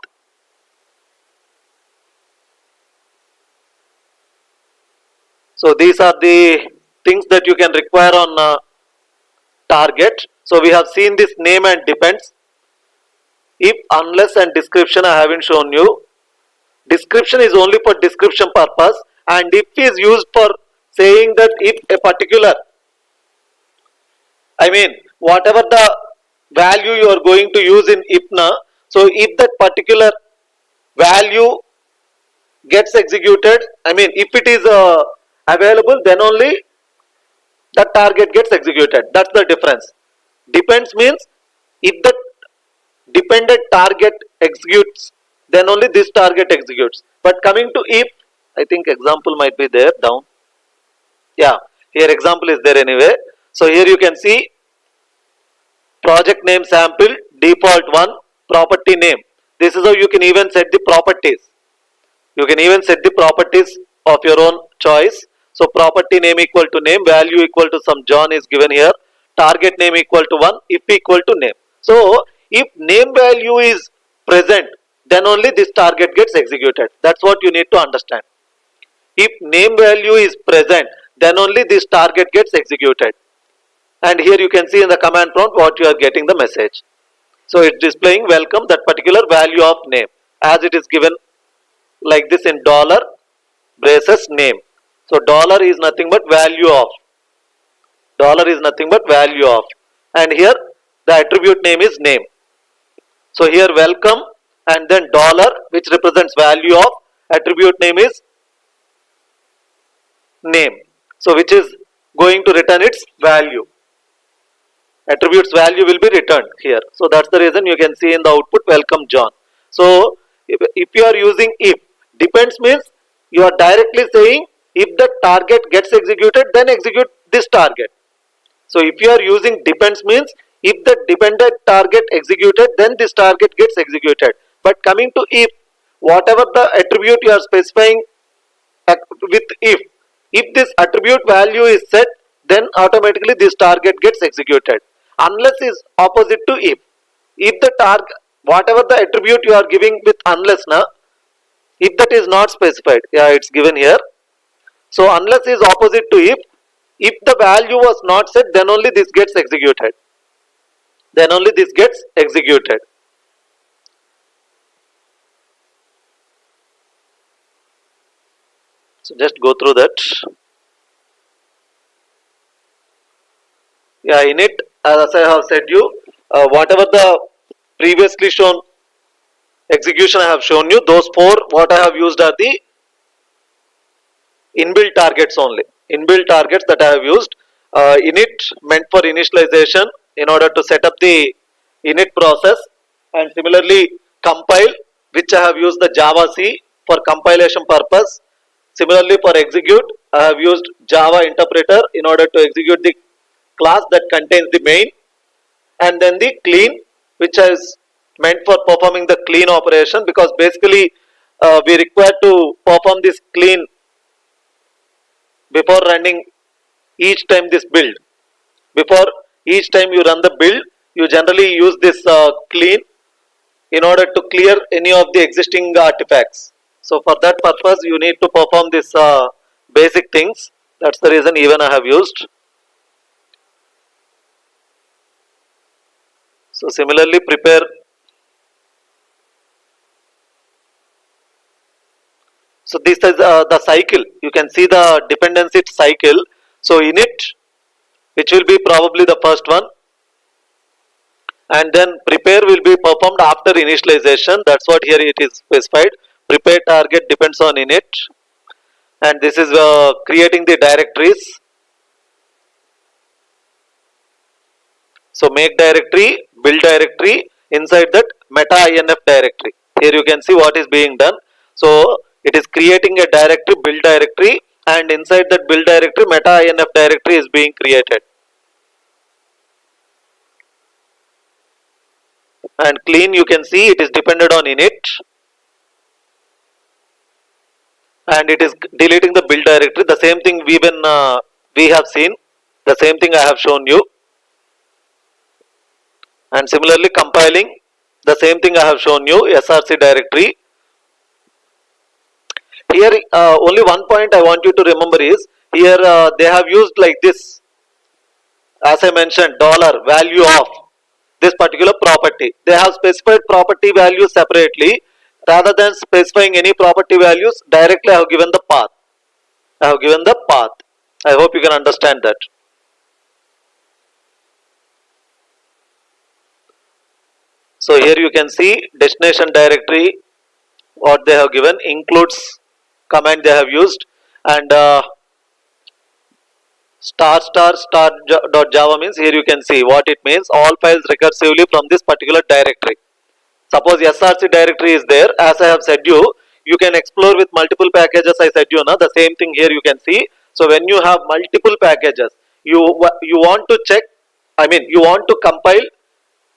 So these are the things that you can require on target. So we have seen this name and depends. If, unless and description I haven't shown you. Description is only for description purpose, and if is used for saying that if a particular, I mean whatever the value you are going to use in if na, so if that particular value gets executed, I mean if it is available, then only that target gets executed. That's the difference. Depends means if the dependent target executes, then only this target executes. But coming to if, I think example might be there down. Yeah, here example is there anyway. So here you can see project name sample, default one, property name. This is how you can even set the properties. You can even set the properties of your own choice. So property name equal to name, value equal to some John is given here, target name equal to 1, if equal to name. So if name value is present, then only this target gets executed. That's what you need to understand. If name value is present, then only this target gets executed. And here you can see in the command prompt what you are getting the message. So it's displaying welcome that particular value of name as it is given like this in dollar braces name. So dollar is nothing but value of. Dollar is nothing but value of. And here the attribute name is name. So here welcome and then dollar which represents value of, attribute name is name. So which is going to return its value. Attribute's value will be returned here. So that's the reason you can see in the output welcome John. So if you are using if, depends means you are directly saying if the target gets executed, then execute this target. So if you are using depends means if the dependent target executed, then this target gets executed. But coming to if, whatever the attribute you are specifying with if this attribute value is set, then automatically this target gets executed. Unless is opposite to if. if the target, whatever the attribute you are giving with unless na, if that is not specified, yeah, it's given here. So unless is opposite to if the value was not set, then only this gets executed. Then only this gets executed. So just go through that. Yeah, in it, as I have said you, whatever the previously shown execution I have shown you, those four what I have used are the inbuilt targets only. Inbuilt targets that I have used. Init meant for initialization in order to set up the init process, and similarly compile, which I have used the Java C for compilation purpose. Similarly for execute, I have used Java interpreter in order to execute the class that contains the main, and then the clean, which is meant for performing the clean operation, because basically we require to perform this clean before running each time this build. Before each time you run the build, you generally use this clean in order to clear any of the existing artifacts. So for that purpose you need to perform this basic things. That's the reason even I have used. So similarly prepare. So this is the cycle. You can see the dependency cycle. So init, which will be probably the first one, and then prepare will be performed after initialization. That's what here it is specified. Prepare target depends on init, and this is creating the directories. So make directory, build directory, inside that meta inf directory. Here you can see what is being done. So it is creating a directory, build directory, and inside that build directory meta inf directory is being created. And clean, you can see it is dependent on init, and it is deleting the build directory. The same thing we have seen, the same thing I have shown you. And similarly compiling, the same thing I have shown you, src directory. Here only one point I want you to remember is, here they have used like this, as I mentioned, dollar value of this particular property. They have specified property values separately. Rather than specifying any property values, directly I have given the path. I have given the path. I hope you can understand that. So here you can see destination directory, what they have given, includes command they have used, and star.java means, here you can see what it means, all files recursively from this particular directory. Suppose src directory is there, as I have said you can explore with multiple packages. I said the same thing here you can see. So when you have multiple packages, you want to check, I mean you want to compile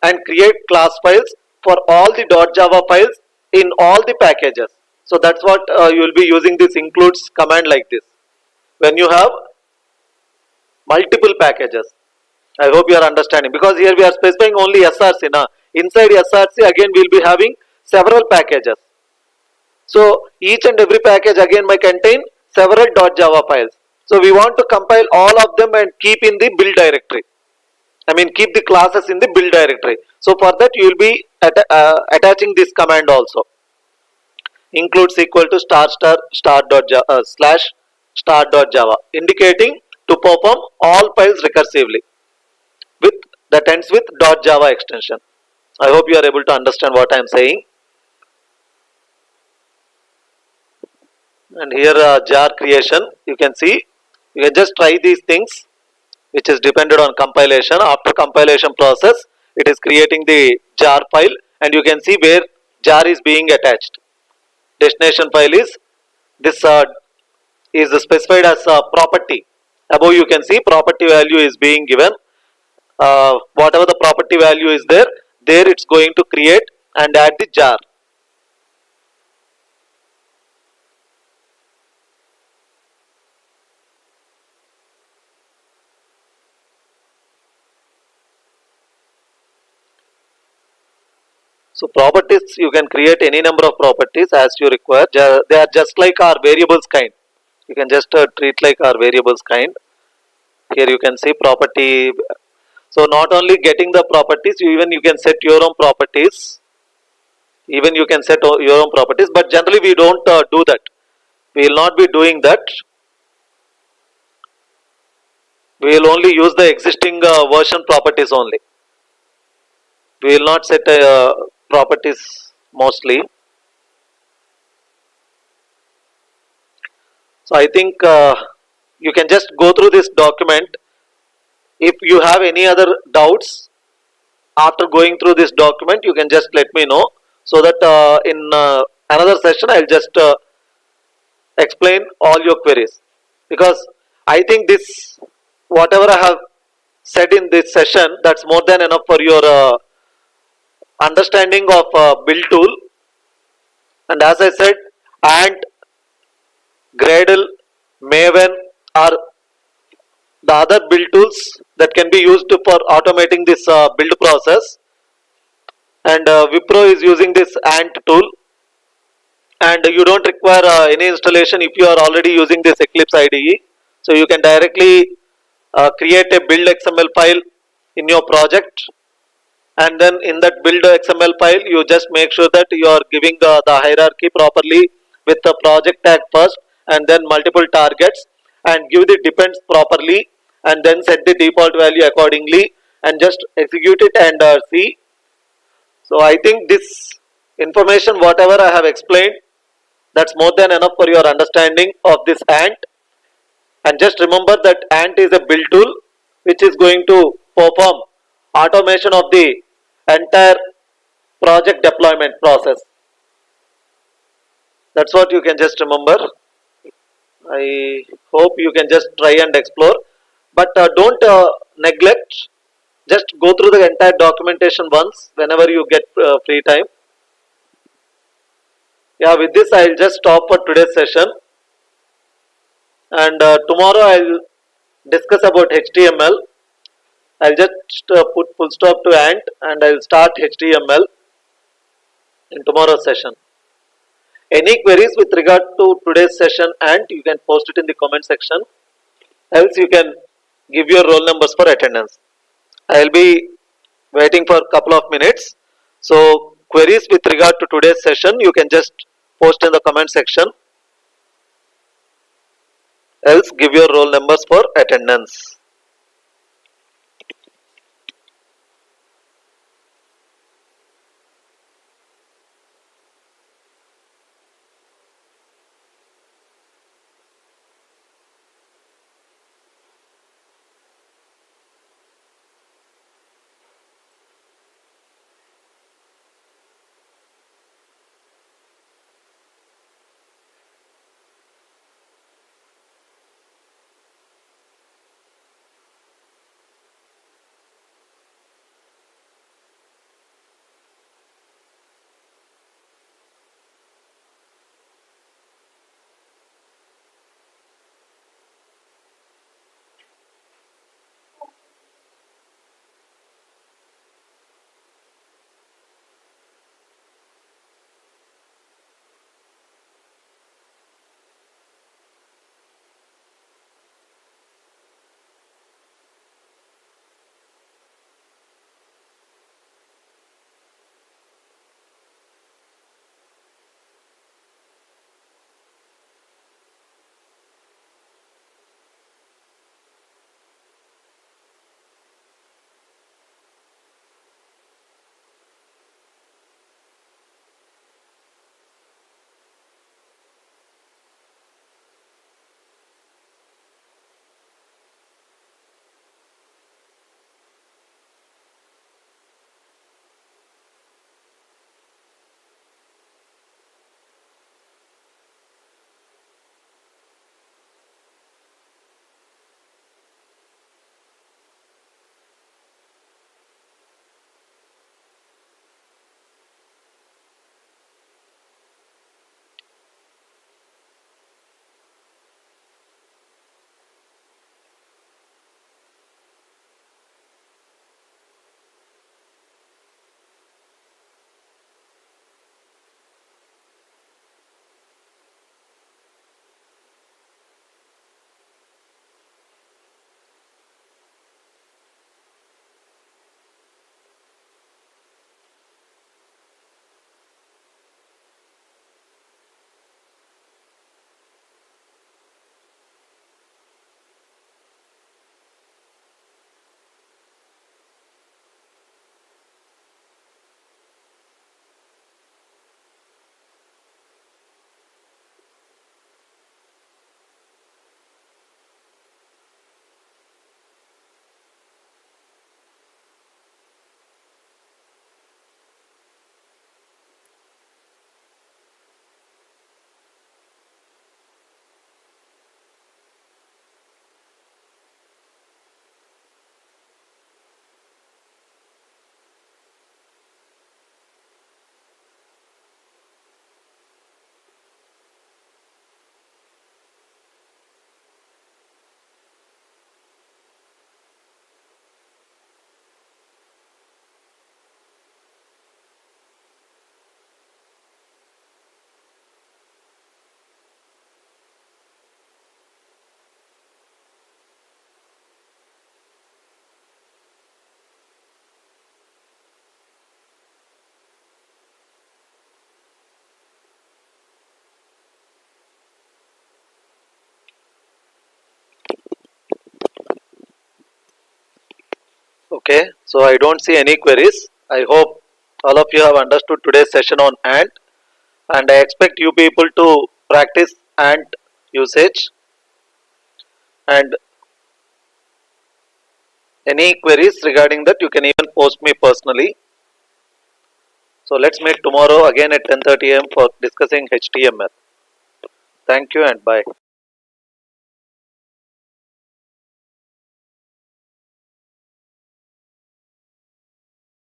and create class files for all the .java files in all the packages. So that's what you will be using this includes command like this when you have multiple packages. I hope you are understanding, because here we are specifying only src. Inside src again we will be having several packages. So each and every package again may contain several .java files. So we want to compile all of them and keep in the build directory. I mean keep the classes in the build directory. So for that you will be attaching this command also. Includes equal to /star.java indicating to perform all files recursively with that ends with .java extension. I hope you are able to understand what I am saying. And here jar creation, you can see, you can just try these things, which is dependent on compilation. After compilation process, it is creating the jar file, and you can see where jar is being attached. Destination file is this is specified as a property. Above you can see property value is being given. Whatever the property value is there it's going to create and add the jar. So properties, you can create any number of properties as you require. They are just like our variables kind. You can just treat like our variables kind. Here you can see property. So not only getting the properties, even you can set your own properties. Even you can set your own properties, but generally we don't do that. We will not be doing that. We will only use the existing version properties only. We will not set properties mostly. So I think you can just go through this document. If you have any other doubts after going through this document, you can just let me know, so that in another session I'll just explain all your queries. Because I think this, whatever I have said in this session, that's more than enough for your understanding of build tool. And as I said, Ant, Gradle, Maven are the other build tools that can be used for automating this build process. And Wipro is using this Ant tool, and you don't require any installation if you are already using this Eclipse IDE. So you can directly create a build XML file in your project, and then in that build XML file you just make sure that you are giving the hierarchy properly with the project tag first, and then multiple targets, and give the depends properly, and then set the default value accordingly, and just execute it and see. So I think this information whatever I have explained, that's more than enough for your understanding of this Ant. And just remember that Ant is a build tool which is going to perform automation of the entire project deployment process. That's what you can just remember. I hope you can just try and explore, but don't neglect. Just go through the entire documentation once whenever you get free time. Yeah, with this I'll just stop for today's session, and tomorrow I'll discuss about HTML. I'll just put full stop to Ant, and I'll start HTML in tomorrow's session. Any queries with regard to today's session, Ant, you can post it in the comment section. Else you can give your roll numbers for attendance. I'll be waiting for a couple of minutes. So queries with regard to today's session, you can just post in the comment section. Else give your roll numbers for attendance. Okay, so I don't see any queries. I hope all of you have understood today's session on ant, and I expect you people to practice ant usage. And any queries regarding that, you can even post me personally. So let's meet tomorrow again at 10:30 a.m. for discussing HTML. Thank you and bye.